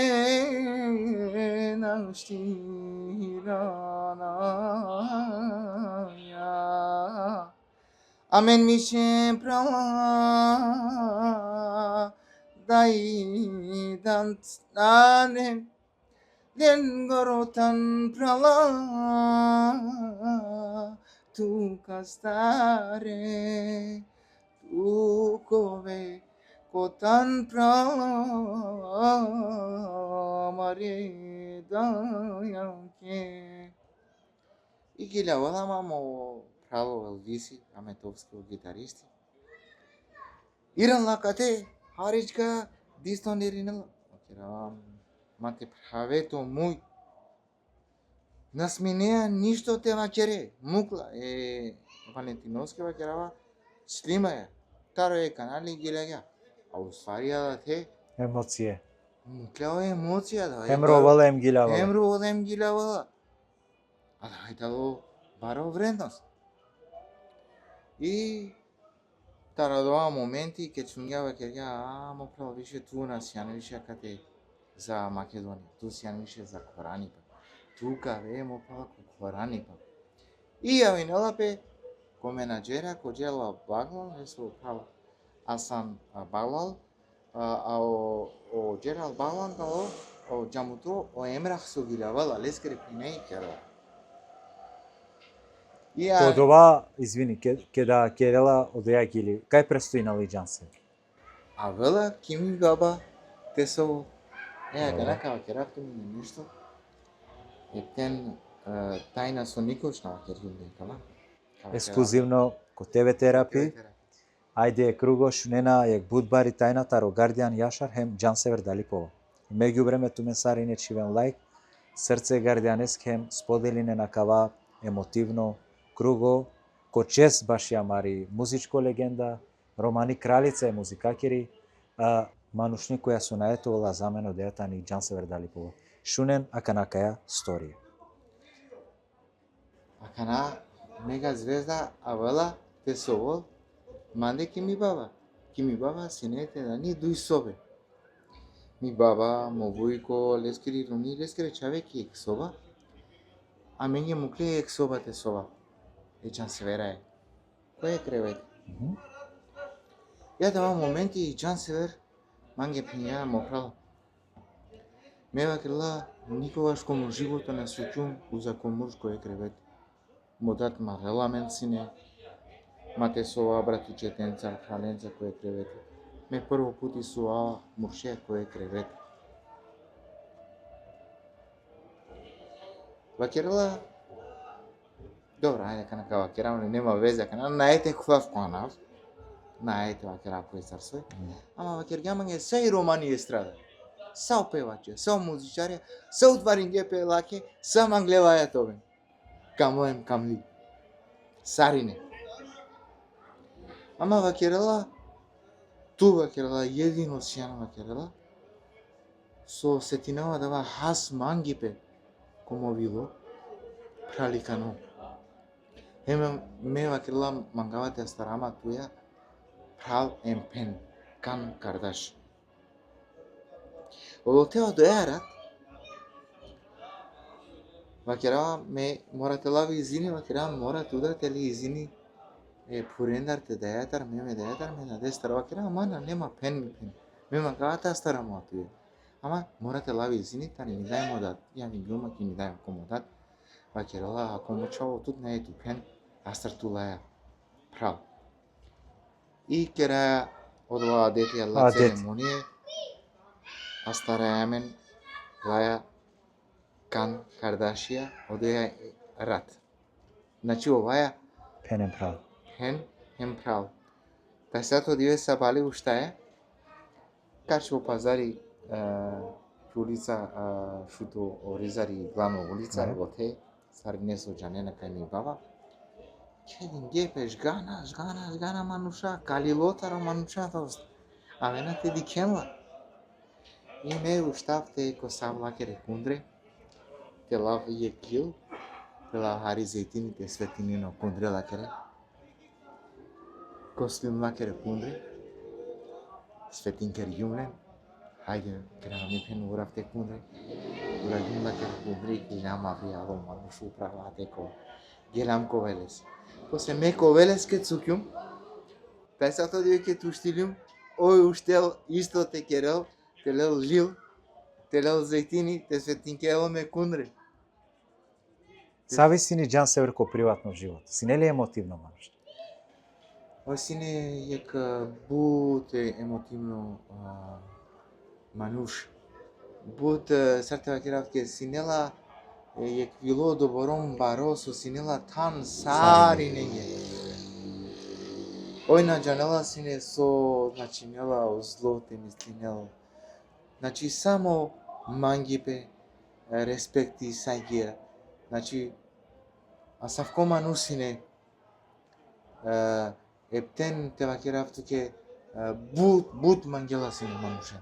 наштиранаја. Амен мише права дај дант нане ден горотан прала тука старе тукове котан прала маре дајанке. И ги лјавала мамо прало Елвиси, Аметовски гитаристи. Иран лакате, харичка, дистон еринала. Мате правето муј. Нас минеа ништо те вакере. Мукла Валентиновски вакерава слима е. Таро канали ги лега. А устварија да те Емоција. Мукляо емоција да. Ем ровала, ем гилјавала. Ем ровала, ем гилјавала. А дајдало баро вредност. И тарадоа моменти ке чунгјава керја, мо право више ту нас јане више кате за Македонија, ту си јан више за Корани па. Тука ве мо право Корани па. И ја винела пе ко менаџера, ко джела Баглал, есо право Асан Баглал, о джерал Баглал, о джамутро, о емрах со гилјавала, лескере пинеј керала. Од ова, извини, ке да керела од ја гили, кај престои на Џан Север? Вела, кими баба, те со гана кава керавте ми нешто. Ептен тајна со Никош на керјунде кава. Ексклузивно ко ТВ терапи. Ајде е круго шунена јек будбари тајната ро Гардијан Јашар хем Џан Север Далипова. Меѓу време туме сарине чивен лайк, срце Гардијанеск хем споделине на кава емотивно круго, ко чест баш ја мари музичко легенда, Романи Кралица е музикакери, манушни која су наетувала за мен од дејата ни Џан Север Далипова. Шунен аканакаја сторија. Акана мега звезда, вела те совол, манде ки ми баба синете да ни дуј собе. Ми баба, мо вујко, лескери руни, лескери чавеки ек соба, а мене мукле ек соба те соба. Џан Севера е. Кој е кревет? Ја дава моменти и Џан Север манге пинја мо прала. Мева крила никогаш кому живото не сучум уза комуш кој е кревет. Мо дат ма реламент сине, ма те сова брати четенца, халенца кој е кревет. Ме прво пути сува мурше кој е кревет. Вакерла добро, ајде кана кава керам, нема везе, кана наете хлав конав, наете вакера кој царсој, ама вакер гаманге се и романи естрада, сао певаче, сао музичаре, сао тваринге пелаке, сам англеваја тобен, камоем камли. Сарине. Ама вакерела, ту вакерела, едино сијано вакерела, со сетинава дава хас мангипе, комо било, праликано. Ме вакерела мангавате старама туја, прал емпен, кан кардаш. Одотева до ерат, вакерава ме морате лави изини, вакерава мора туда тели изини пурендар те дајатар, ме наде стара вакерава, мана нема пен. Ме мангавате старама туја. Ама морате лави изини, тани ми дај модат. Ја ми гума ки ми дај комодат. Вакерала, ако му чаво тут не е ту пен, астар ту лаја. Прал. И кера одва детија ла церемонија, астара јамен лаја кан Кардашија одеја рат. Значи оваја Пенем прав. пен ем прал. Та сето диве са бали уштаја, каче во пазари улица шуто оризари главна улица, во те, сарине со джанена кај ми баба. Чедин гепеш, гана мануша, калилотаро мануша тост. А мене те дикенла. И ме уштавте ко савла кере кундре, те лав е кил, те лав хари зейтините светинино кундре лакере. Кослим лакере кундре, светинкер јумлен, хајде, крена ми пен уравте кундре, уравим лакере кундре, и няма вријало манушу управате ко гелам ковелес. После ме ковелес ке цукјум, тај сато диве ке туштилјум, ој уштел исто те керел, те лел лил, те лел зейтини, те светинкело ме кундре. Сави си ни Џан Север ко приватно живот. Си не ли емотивно мануш? Осине јак буте емотивно мануш. Бут сарте вакерав ке синела јак било добором баросо синела тан саринење. Ој на джанела сине со начинела злоте мислинел. Значи само мангипе респекти саѓија. Значи а савко манусине ептен те вакерав туке бут мангела сине манушен.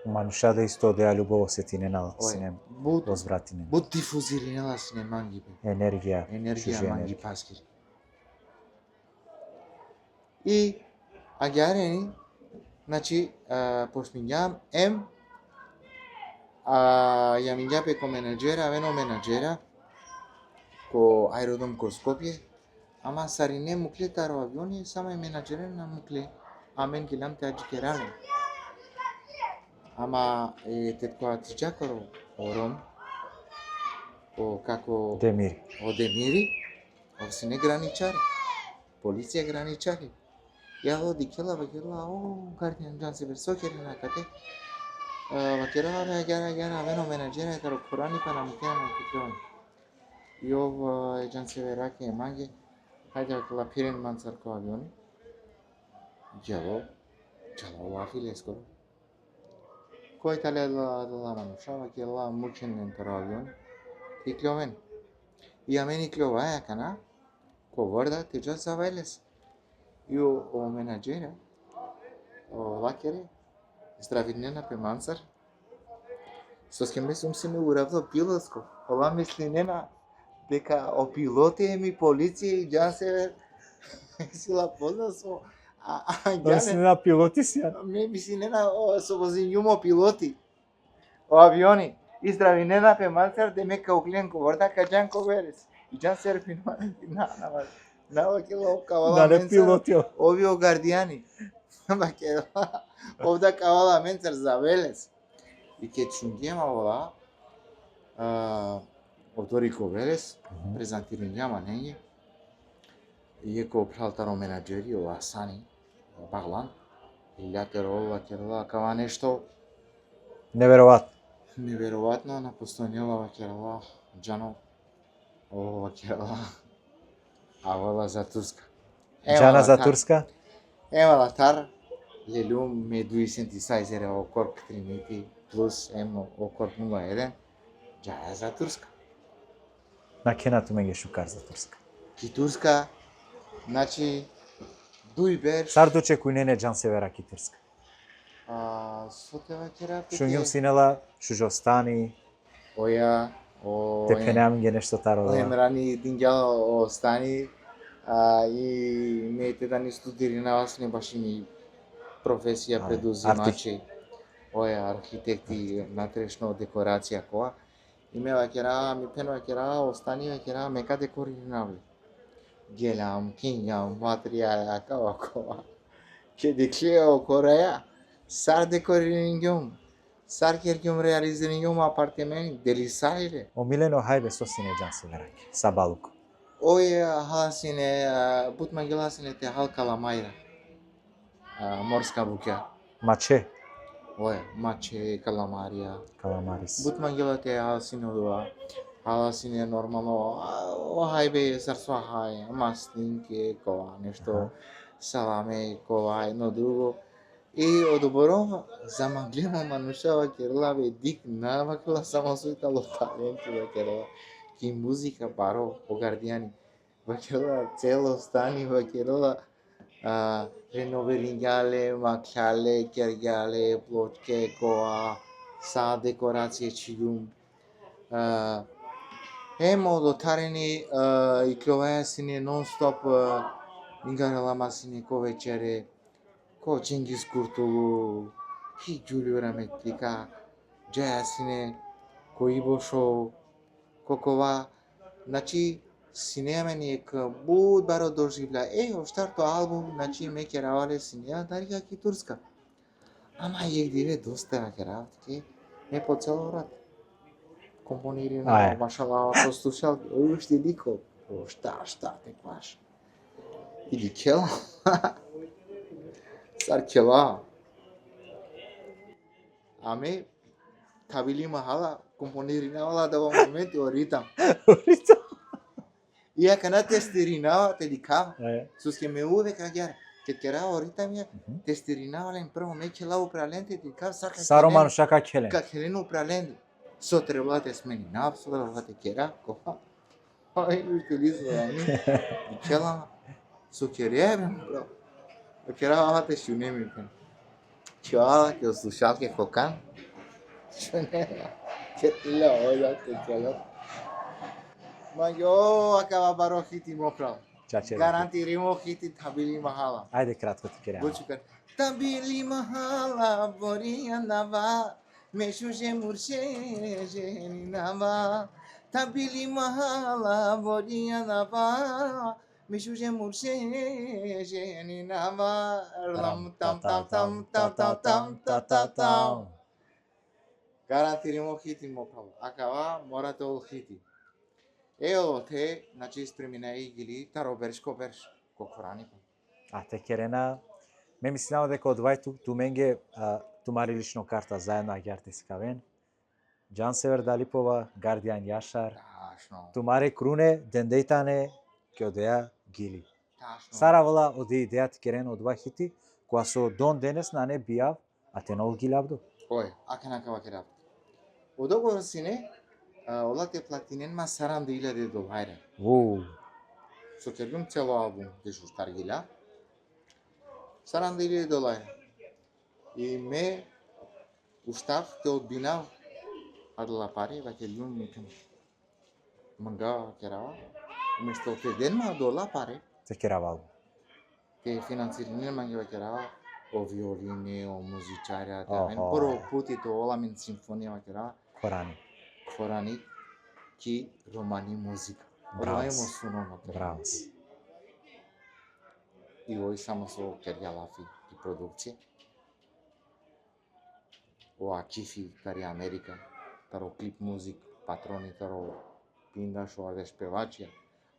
Мануша да исто одеа љубово сетинена сине Бут возвратине. бут дифузиринела сине мангипе. Енергија, Енергија манги паскир. И агјарени, значи пошмињам ја минѓапе ко менаџера, вено менаџера, ко аеродром ко Скопје, ама сарине муклетаро авиони, сама е менаџерен на мукле, амен гилам те аџикерален. Ама теткоа тиџакоро ором, о како Демири. Одемири, овсине граничари, полиција граничари. Ја одикела вакерла, гардијан Џан Север сокерина кате. Вакерла агјара, вено менаџера таро корани па намукена на тикрони. И ов е Џан Север раке манге, хајде вакерла пирен мансар ко авиони. Джало вафиле скоро. Кој тале да мануша, вакерла мучен таро авиони. И клјовен. И амени клјоваја кана, ко ворда те џа завелес. И о менаџера, о лакере, здравиднена пе мансар, со скеме сум си ме уравдо пилотско. Ола мислинена дека о пилоти е ми полиција и Џан Север сила позна со Си на пилоти си. ме мислинена со возињумо пилоти о авиони. И здравинена пе мансар демека уклен ко ворда ка Џан Коверес. И Џан Север на вакела кавала Да не пилотио. овио гардијани. Вакела овда кавала менцар за Велес. И ке чунгема вола Отори ко Велес, презентиран јама нење. И еко пралтаро менаџери, ова Сани, Баглан. И љатеро ова керла кава нешто Неверојатно. неверојатно на постојнела вакерла Џано. Ова керла авала за Турска. Џана за Турска. Ема тар, лелум ме дуи синтесайзере окорк Trinity плюс емо окорк 01, Џана за Турска. На кенату ме ги шукар за Турска. ки турска, значи дуј берш, Сар дочекујнене Џан Севера китирска. со тебе кера Шуњум синела, шужостани, оја, тепенеам ге нешто таро. Емрани дингјал остани и мете да ни студиринавас не баш ни професија предузимачи. Оја архитекти натрешно декорација коа. И ме вакера, ми пено вакера, остани вакера, мека декоринавли. Гелам, кинјам, материјала, кава. Ке деклео кореја, сар декорингјум. Сар кергјум реализирингјум апартемент, делисалиле. Омилено хајбе со сине Џан Севера, сабалуко. Оја халасине, бутман геласине те халкала мајра. Морска бука. Маче, Оја, маче, каламарија. каламарис. Бутман гелате халасине одува. Халасине нормално, хајбе сарсва хај, маслинке, кова, нешто, саламе, кова, едно друго. И одобором, замаглема манушава керла бе дик навакла само сојтало таленти бе керла. Ки музика баро погардијани. Бе керла цело стани бе керла реноверињале, маклјале, кергјале, плочке, коа, са декорација чилум. Емо лотарени и кловаја сине нон-стоп ингарелама сине ко вечере. Ко Чингис Куртулу, ки Џулио Раметлика, Џајасине, ко Ибошо, ко кова. Значи, синеја ни буд баро доживља. Оштарто албум, значи ме керавале синеја дарија ки турска. Ама јегдиве доста ме керават, ме по цело рад. Компонирина, машала, со слушал, уште дико. Шта, те кваш. Иди кела. Сар кела. Аме, табили махала, компониринавала да во моменти о ритам. Ја кана тестеринава, те дикава. Суске ме увека гера. Ке керава ритам ја, тестеринавален прво ме кела управленте, дикава сака Саро манушака келен. Ка келен управленте. Со требала те смени напсо, те кера, кова. Утилизо, кела. Со керебен, бро. Керава те шунеми. Чуала ке слушал ке кокан. Шунема. Ке тила ојда те кела. Ма јо, акава баро хити моправ. Гарантиримо хити табили махала. Ајде кратко ти кереам. Табили махала, борија нава, мешуже мурше женинава. Табили махала, борија нава, мешуже мурше женинава. Там. Гарантиримо хити моправ. Акава морате ол хити. Ео те, значи спремина и гили таро берш ко берш, кокорани. Те керена, ме мислинао дека одвај ту менге тумари лично карта заедно агјарте скавен. Џан Север Далипова, Гардијан Јашар, тумари круне, дендејтане, ке одеја гили. Саравала оде идејат керена одвај хити, која со дон денес на не бијав, а тенол гилабду. Ој, ака накава керав. Одогор сине, олате платинен ма $70,000. Со кербим цело албум, дешо штар гиля. $70,000. И ме уштав те одбинав адла пари, ва кербим микам. Манга керава. Место те ден ма дола пари. Те керава албум. Те финансиринен манга керава. О виолине, о музичарја, прво пути то оламен симфонија керава. Корани, ки романи музика. Одвајмо суноно. Бравс. И ој само со керја лафи и продукција. Оа кифи тари Америка, таро клип музик, патрони таро пинда шо адеш певачија.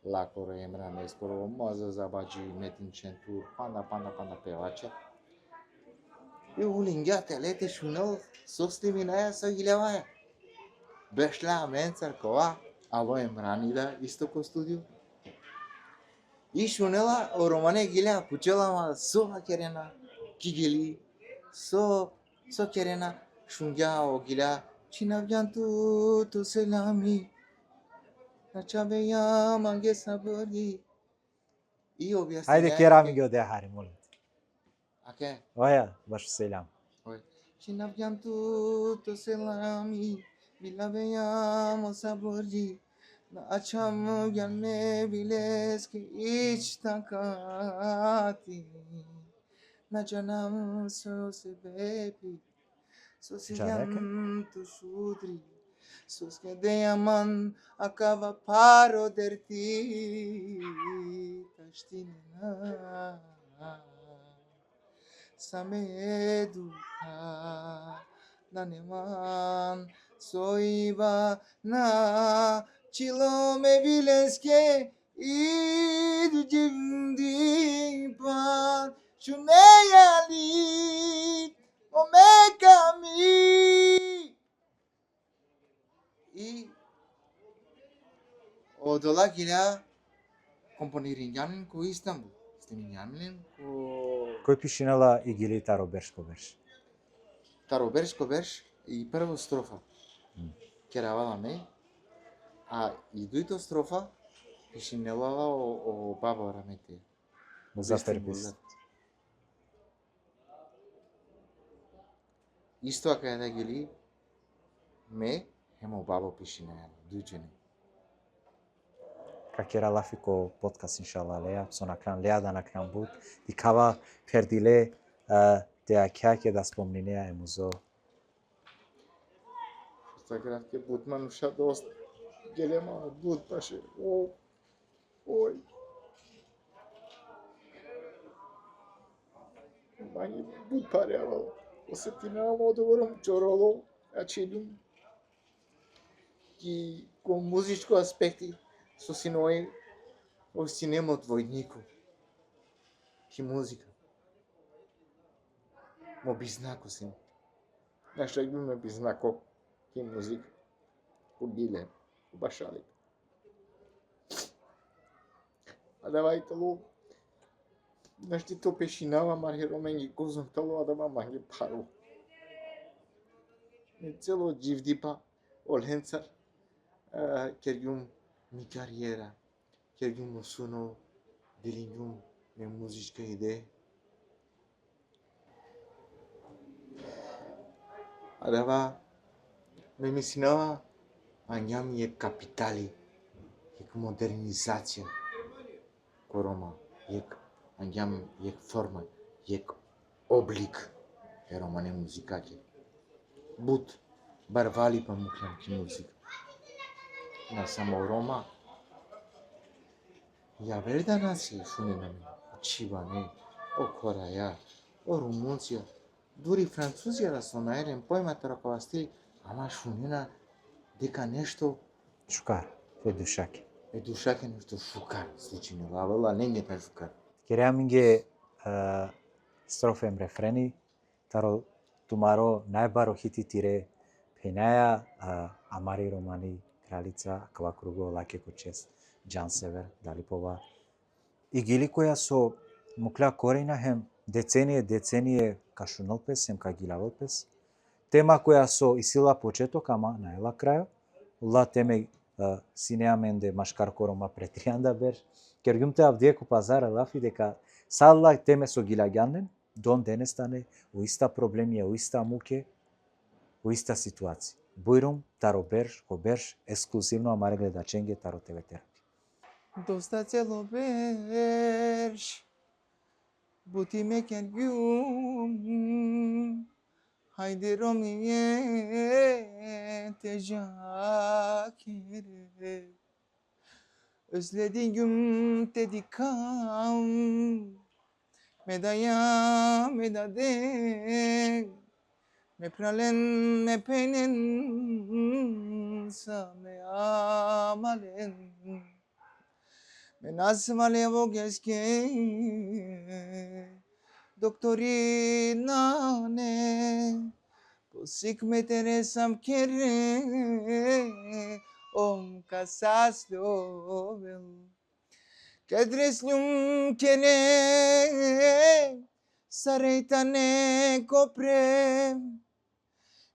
Лакоро Емра Нескоро, Маза Забаджи, Метин Чентур, панда певачја. И улингја телете шунел со сниминаја со гилеваја. Бешла мен цркова, а во Емранида исто ко студио. И шунела о романе гилеа пучелама со керена, кигели, со керена, шунгја о гилеа, чинавјанту ту селами, начабеја манге сабори, И објасни. Ајде керами ги оде хари, молим. Аке. Оја, баш селям. Ой. Шинавјам туто селами, билавејам осаборджи, на ачам јалме билеске ичтакати, на ҷанам со себепи, со сијам ту шудри, Suskedejaman akava paro derti taştinena sameduka naneman soiba na çilome vileske idjimdi pan şuneyali omekami. И одола гилea компониринјанин ко Истанбул. Стемињанин ко Кој пишинала и гили таробершко берш? Таробершко берш и прво строфа. Керавала ме, а и дуито строфа пишинелала о баба рамете. Музафер Бис. Исто ака да гили ме Hemo babo pişine düceni. Kakera lafiko podcast inşallah leya sonakran leya da nakran bud. Dikava perdile te akya ke da spomninea emuzo. Sakrat ke budman uşa dost gelema bud paşe. Oy. Mani bud parealo. Osetinamo dovorom čorolo açilum. Que com músico aspecto socinoi o cinema dvojniku. Que música. Mo biznako sim. Naša me biznako. Que música. O bile. O bašalik. A давай тало. Нашти то пешинава мархероменги козон тало адама манги пару. Не цело дживдипа. Олhențar. Kergum mi carriera, kergum sono delingum me muzička ide. Adava me misinava anjam je kapitali, jek modernizacija koroma, jek anjam jek forma, jek oblik romane muzikake. But barvali pa muklam ki muzika. Na samo Roma. Ja verda nacije šuninami, učiva ne, o Koreja, o Rumuncija, дури Французија да со наеден појмата ракова стил, ама шунина дека нешто Шукар, fe duşaki. душаке нешто шукар, случино лавала, не е шукар. Кераминге строфем рефрени, таро тумаро најбаро хити тире пенаја Амари Романи Кралица, Квакруго, Лаке Кочес, Џан Север, Далипова. И гили која со мукля корена хем деценije кашунал пес, хем ка гилавал пес. Тема која со исила почеток, ама најла крајо. Ула теме синеаменде машкар корома претрианда берш. Кергумте авдиеко пазара лафи дека салла теме со гилагјанен, дон денестане, у иста проблеми, у иста муке, у иста ситуација. Бујрум, таро берш, ко берш, ексклузивно амаре гледаченге таро ТВ терапија. Доста цело берш, бути ме кергум, хайде Romie tejakere. Özledim dedikam, medaya medade, me pralen me penen, sa me amalen, me nazmalevo geske, doktorina ne, posik me teresam kere, om kasaslovel. Kedresljum kene, sarejtane kopre,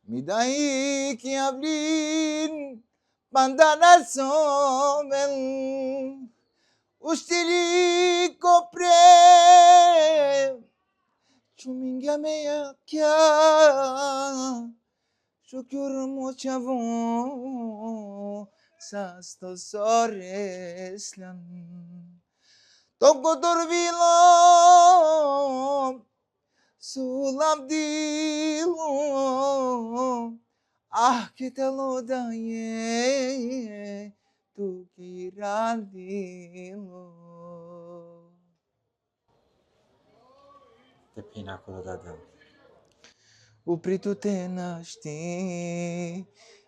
mi dai ki avlin, bandana sovel, Usteli kopre Chuminga meya kya Şükür moçavon Sasto soreslan Tokotor vilom Sulam dilom Ah ketelo daye Tu kirandilo Te pina kodadel. Upritu te naști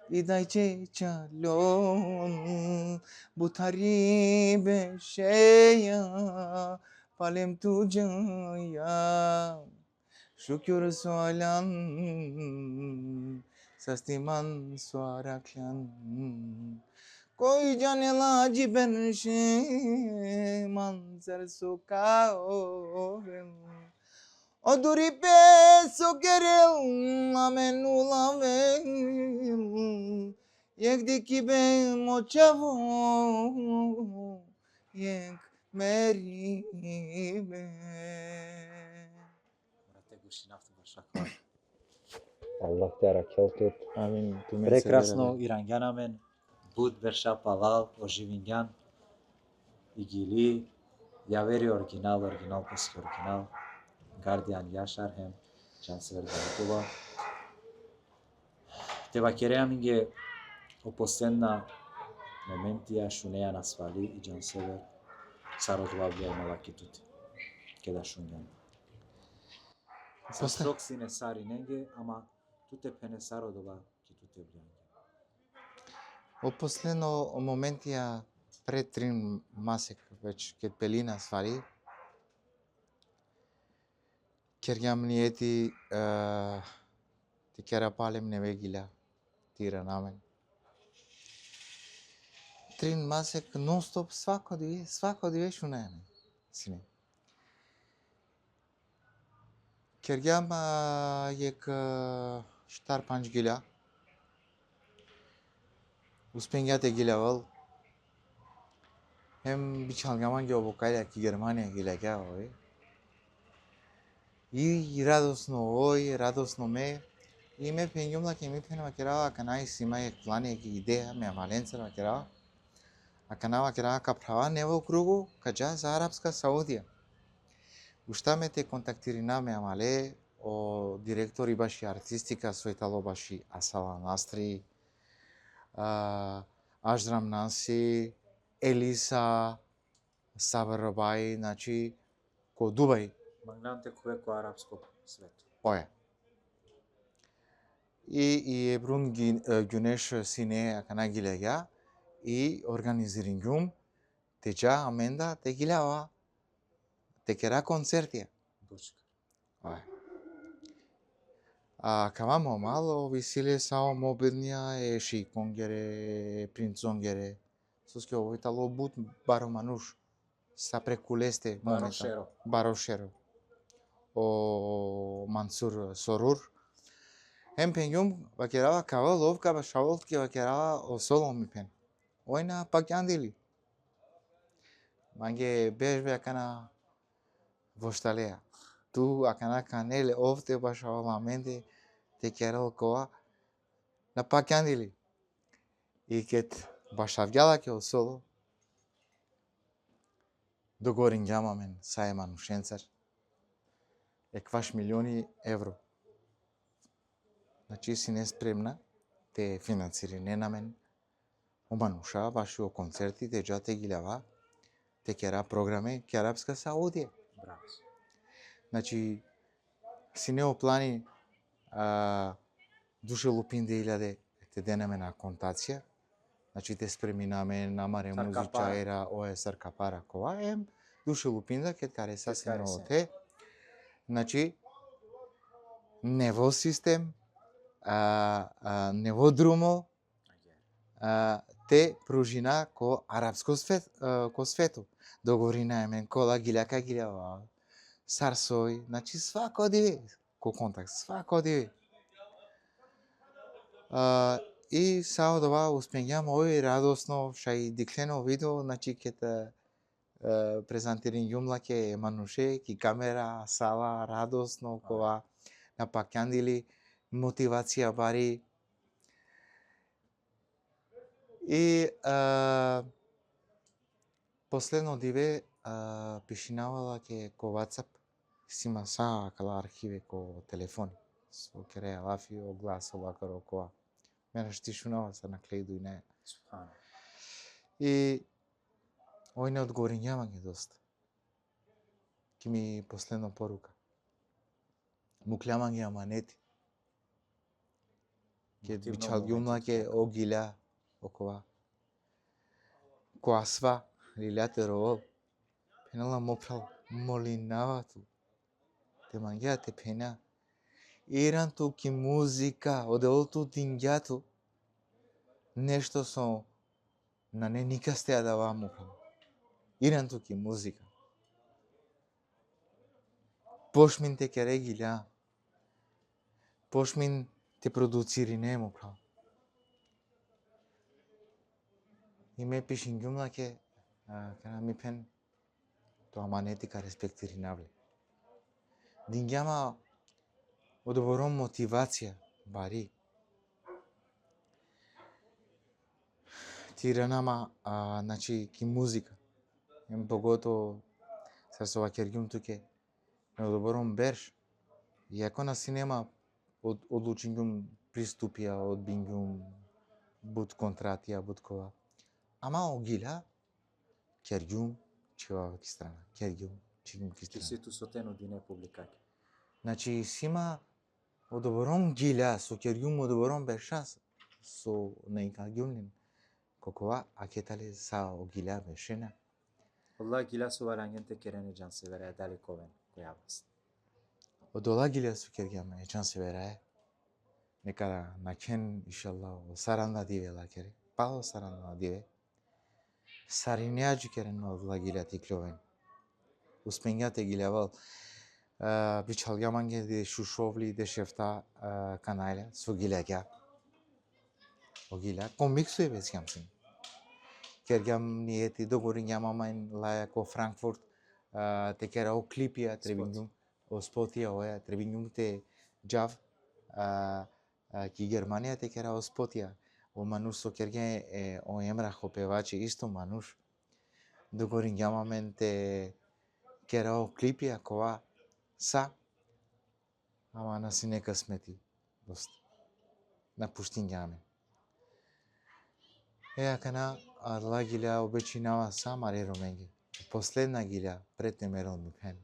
I dai ce chalon Butari beșeia Palem tu jaya Şükür soalan Sastiman soaraklan Koi jane laji benşe Manzar sokaovel Oduri peso gerel amenulavel Yek diki be mochavo Yek meribe Brate Gušinavtu Bašakvar. Allah te arakeltut. Амин. Прекрасно ирангјанамен. Буд верша палал, оживињан. Игили. Јавери оригинал поски оригинал. Guardian Yaşar hem Cansever Dalekova. Te vakerea minge опосенна моментија шунеја на свали и Cansever Сародвавија на лакитути. Кеда шунјан. Састрок си не сари ненге, ама туте пене Сародова китуте бјанге. Опослено моментија пред 3 масек веќе ке пелина свари Kergam niyeti tikera palem neve gila tira namen. Trin masek non stop svako dive šunajame. Sine. Kergam yek štar 5 gila. Uspengate gila val. Hem biçalgaman gyo bokayla ki Germania gila kya hoy. И радосно ме. И ме пенгјумла ке ми пенава керава канај сима е плане ке идеја ме Валенцера керава. А канава керава ка права нево кругу каджа за арапска Саудија. Ушта ме те контактирина ме амале о директори баши артистика сојтало баши Асала Настри, Ажрам Наси, Елиса, Сабарбај, значи ко Дубај. Магнанте ко арапско свето. Оја. И Ебрун Гюнеш сине акана гилега и организирингум теча аменда те гилава те кера концертија. Дочка. Оја. Кавамо мало висиле сао мобилнија е шиконгере, принцонгере. Соске овој тало бут баромануш са прекулесте момента. Барошеро. O Mansur Sorur. Hem pengum vakerava kava lovka bashavolt ki vakerava o solo mi pen. Oyna pakyandili. Mange bejbe akana vostalea. Tu akana kanele ofte bashavolamente te kero koa na pakyandili. Iket bashavjala ki o solo. Dogorin jamamen sajeman ušencar. Екваш милиони евро. Значи си не спремна, те финансири не на мен. Омануша, вашио концерти, те джате гилава, те кера програме, ке арапска Саудија. Браво. Значи, си не оплани душе лупин 2000 те денеме на контација. Значи, те спреминаме на маре музичаера, ОСР капара кова, душе лупинда, ке кареса се на те. Значи, нево систем, нево друмо, те пружина ко арапско свето. Договорина емен кола гиляка гилява, сарсој, значи свако диве, ко контакт, свако диве. И сао дова успењам овој радосно, шај диклено видео, значи кета презентирин јумлаке мануше, ки камера, сала, радосно, кога на пакјандили, мотивација бари. И последно диве пишинавала ке ко WhatsApp, сима са кала архиве ко телефони. Со кере лафи о глас овакаро коа. Мене штишунава се на клејду и не. Субхана. И ој не одговори няма ги доста. Ки ми последно порука. Муклјама ги аманети. Ке бичал јумлаке о гиля окова. Коа сва лиляте ровол. Пенала мопрал молинавату. Те мангиате пена. Иранту ки музика, оделото дингјату. Нешто со на не никасте да вам мопрал. Иранту ки музика. Пошмин те кере гиля. Пошмин те продуцири не мопрал. И ме пишин јумлаке, кара ми пен, то аманетика респектири навле. Дингјама одобором мотивација, бари. Тиранама, значи, ки музика. Ем погото, се со вакергјум туке, ме одобором берш. Иако на синема, одлучингјум приступија, одбингјум, буд контратија, буд кова. Ама огиля, кергјум, чива ки страна, кергјум, чигум ки Ти страна. си ту со тено дине публикаки. Значи, сима одобором гиля, со кергјум одобором бершас, со нејкагјумнин, кокова, акетали са огиля бешена. Wallah gila su varangente kerene cansevere dali koven koyabas. Odola gilja su kergama, e can se vera. Nekara naken inşallah o saranda dive la kere. Palo saranda dive. Sarineađu kere no odla gilja tikloven. Uspengate gilja val. Biçal yamange de şuşovli de şefta kanayla su gilja kya. O gilja komik su ebes yamsın. Kergam niyeti dogorin yamamain laya ko Frankfurt. Te kera o klipia trebingum. O spotija oja trebingum te jav. Ки Германија те кера оспотија. О мануш со керге о емра хопевачи исто мануш. Догорин јамамен те кера о клипија кова са. Ама на си нека смети. Доста. На пуштин јамен. Кана адла гиля обечинава са маре роменги. Последна гиля пред немерил ми пен.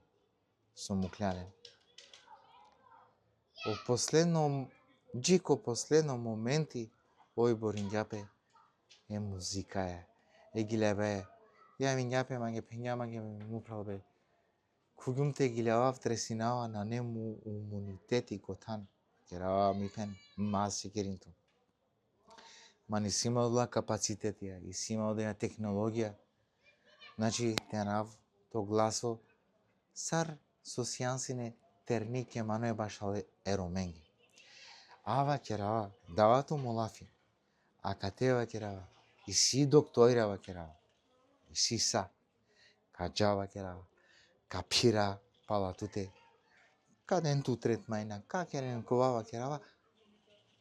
Со муклјанен. О последно Джико последно моменти ој борингјапе е музика е. Гилебе. Ја минјапе манге пења манге мупрал бе. Кугум те гилевав тресинава на нему имунитети котан. Керава ми пен маси керинту. Мани сима одла капацитетија и сима одја технологија. Значи тенав то гласо сар со сијансине тернике мано башале ероменги. Ава керава, давато молафи, а катева керава, и си докторава керава, и си са, каджава керава, капира палатуте, каден ту третмајна, какерен ковава керава,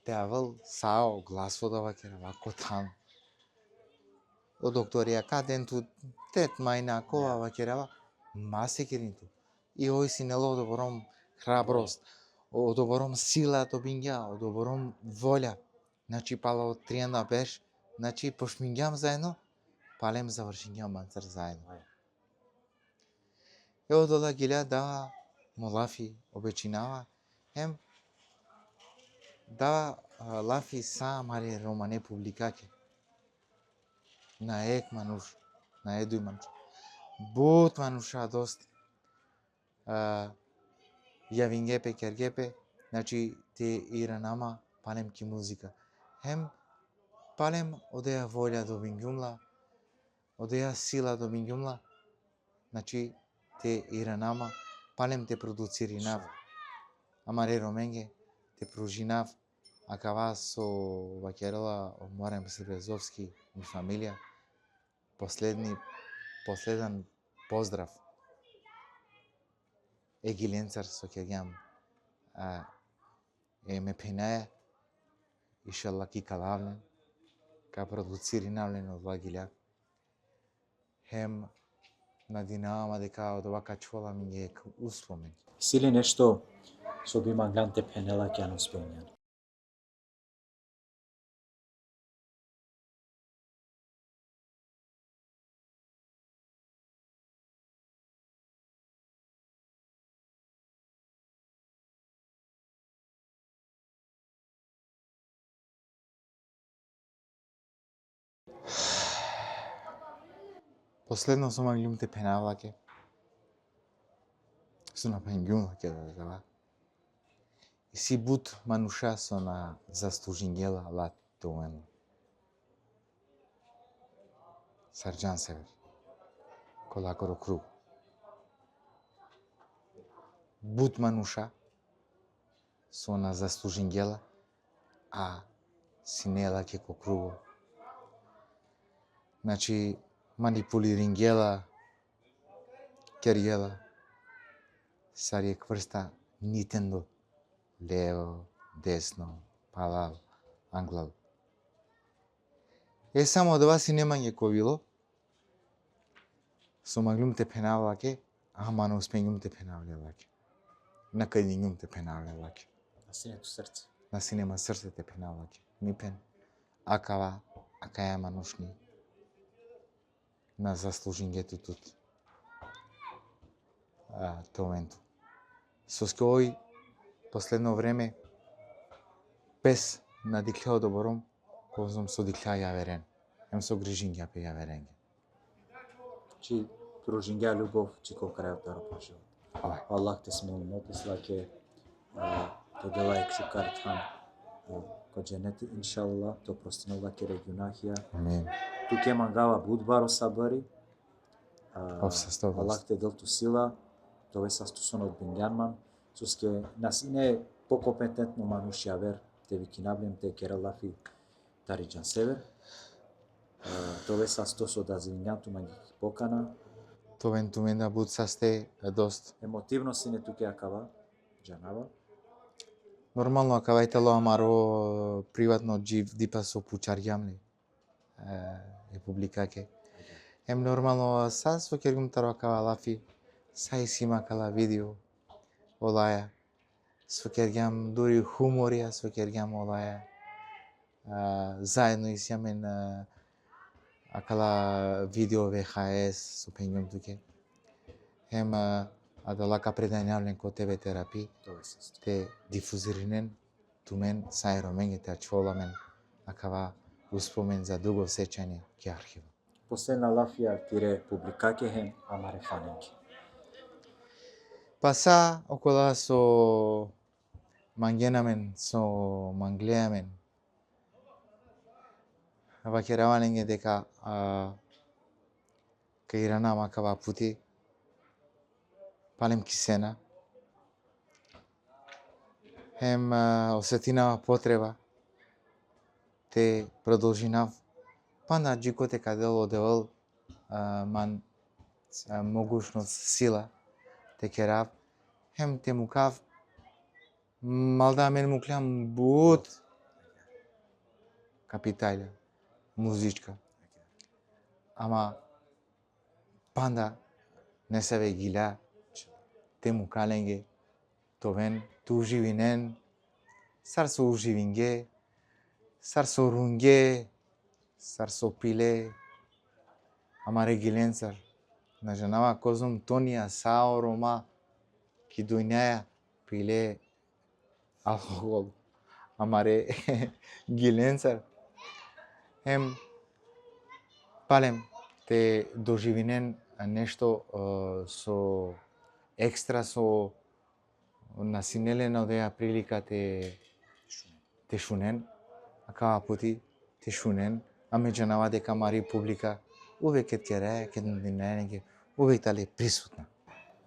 теавал сао гласодава керава, котан. О докторија, каден ту третмајна ковава керава, масе керинту. И ој си нело добром храброст, одобором сила добиња, одобором волја. Значи пала од тријана беш, значи пошмињам заедно, палем завршињам мансар заедно. Одола гиля да молафи обечинава, да лафи са маре романе публикаке. На ек мануш, на едуј мануш. Бут мануша доста. Јавингепе, кергепе, значи те иранама палем ки музика. Палем одеја волја до бингјумла, одеја сила до бингјумла, значи те иранама палем те продуциринав. Амаре роменге те пружинав, а кава со вакерела Морем Србезовски ми фамилија, последен поздрав. Егиленцар со кегам ме пенаја иншалла ки калавлен ка продуциринавлен од Вагиля. Хем надинавама дека од овака чола ми е успомен. Сили нешто со би манганте пенела ќе не спомнјан. Последно со маглимте пенавлаке. Со напенгјумлаке да дава. И си бут мануша со на застужингела лат томен. Сарджан Север. Колакоро круг. Бут мануша со на застужингела, а синела ке ко круго. Значи, манипулирингела, кергела, сари кврста Nintendo, лево, десно, палал, англал. Само од вас и немање ковило, со маглумте пенавлаке, ама не успењумте пенавлелаке. Накајнињумте пенавлелаке. На синето срце. На синема срцете пенавлаке. Мипен, акава, акајама нушни. На заслужингето тут. Томенто. Со ској последно време пес на диклео добором, козом со диклеа јаверен. Ем со грижинг ја пе јаверен. Чи дружингја љубов, чи ко крајот да ропашев. Ова. Аллах те смолим, отислаке тоделајк шукартхан ко дженети, иншалла, то простинолаке регюнахија. Амин. Ту ке мангава будбаро сабари. Обсестовост. Аллах те делту сила, тоа са стусон од бингјанман, суске нас ине покомпетентно мануш јавер, те вики наблем, те кералафи Тариджан Север. Тоа са стосо да звињанту маги покана. Товен туменда бут састе дост. Емотивно сине туке акава, джанава. Нормално акавајтало амаро приватно джив дипа со пучарјамли. Републикаке. Ем нормално са со кергум таро акава лафи, са и сима кала видео, олаја. Со кергам дури хуморија, со кергам олаја. Заедно и сјамен акала видео ВХС со пењум туке. Хем адалака предањавлен ко тебе терапи, Тоа са сто. те дифузиринен тумен сајромен те ачволамен акава успомен за дуго сеќање ке архива. Последна лафија тире публикаке хем амаре фаненки. Па са окола со мангенамен, со манглеамен. Вакераваненге дека кај рана макава пути палем кисена. Хем осетинава потреба те продолжинав панда джикоте кадело девал ман могушност сила те керав хем те мукав малда мен муклям бут капиталја музичка ама панда не се ве гила те мукаленге товен ту живинен сар со уживинге сар со рунге сар со пиле амаре гиленцар на женава козум тонија сао рома ки дујнаја пиле алкохол амаре гиленцар ем палем те доживинен нешто со екстра со насинелен одеја прилика те шунен акава пути те шунен а меѓанава дека мари публика увек ке кере ке диненге увек дали присутна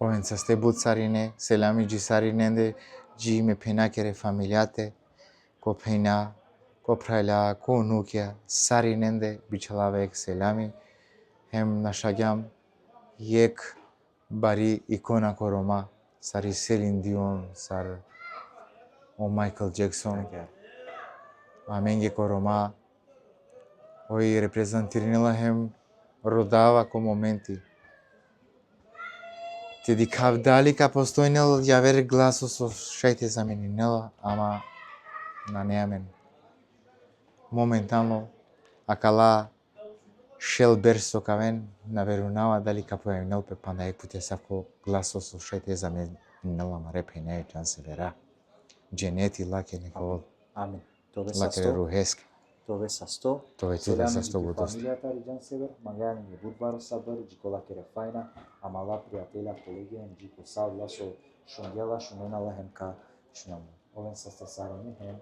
овен са сте бут сарине селами джи сариненде джи ме пена кере фамилијате ко пена ко прајла ко нукја сариненде бичалавек селами хем нашагам Jek bari ikona ko Roma, sari Celine Dion, sar o Michael Jackson, amenge ko Roma, oi reprezentirnila hem rodava ko momenti. Ti di kav dali ka postojnel javer glaso so šajte zameninela, ama na neamen. Momentално, акала шел берсо кавен на верунава дали ka појавнел пе панда ек путја сако гласо со шајте зamenинела ма репе не џан се вера. Дженети лаке некол. Амин. Тоа бе Лаке са 100. рухеске. Тоа бе са 100. Тоа е тоа са 100 годост. Фамилијата Риџан Север, магајани ми будбаро сабар, джикола кере фајна, амала пријателја, колеги, джико савла со шунгела, шунена лахем ка шунама. Овен са стасарени хем.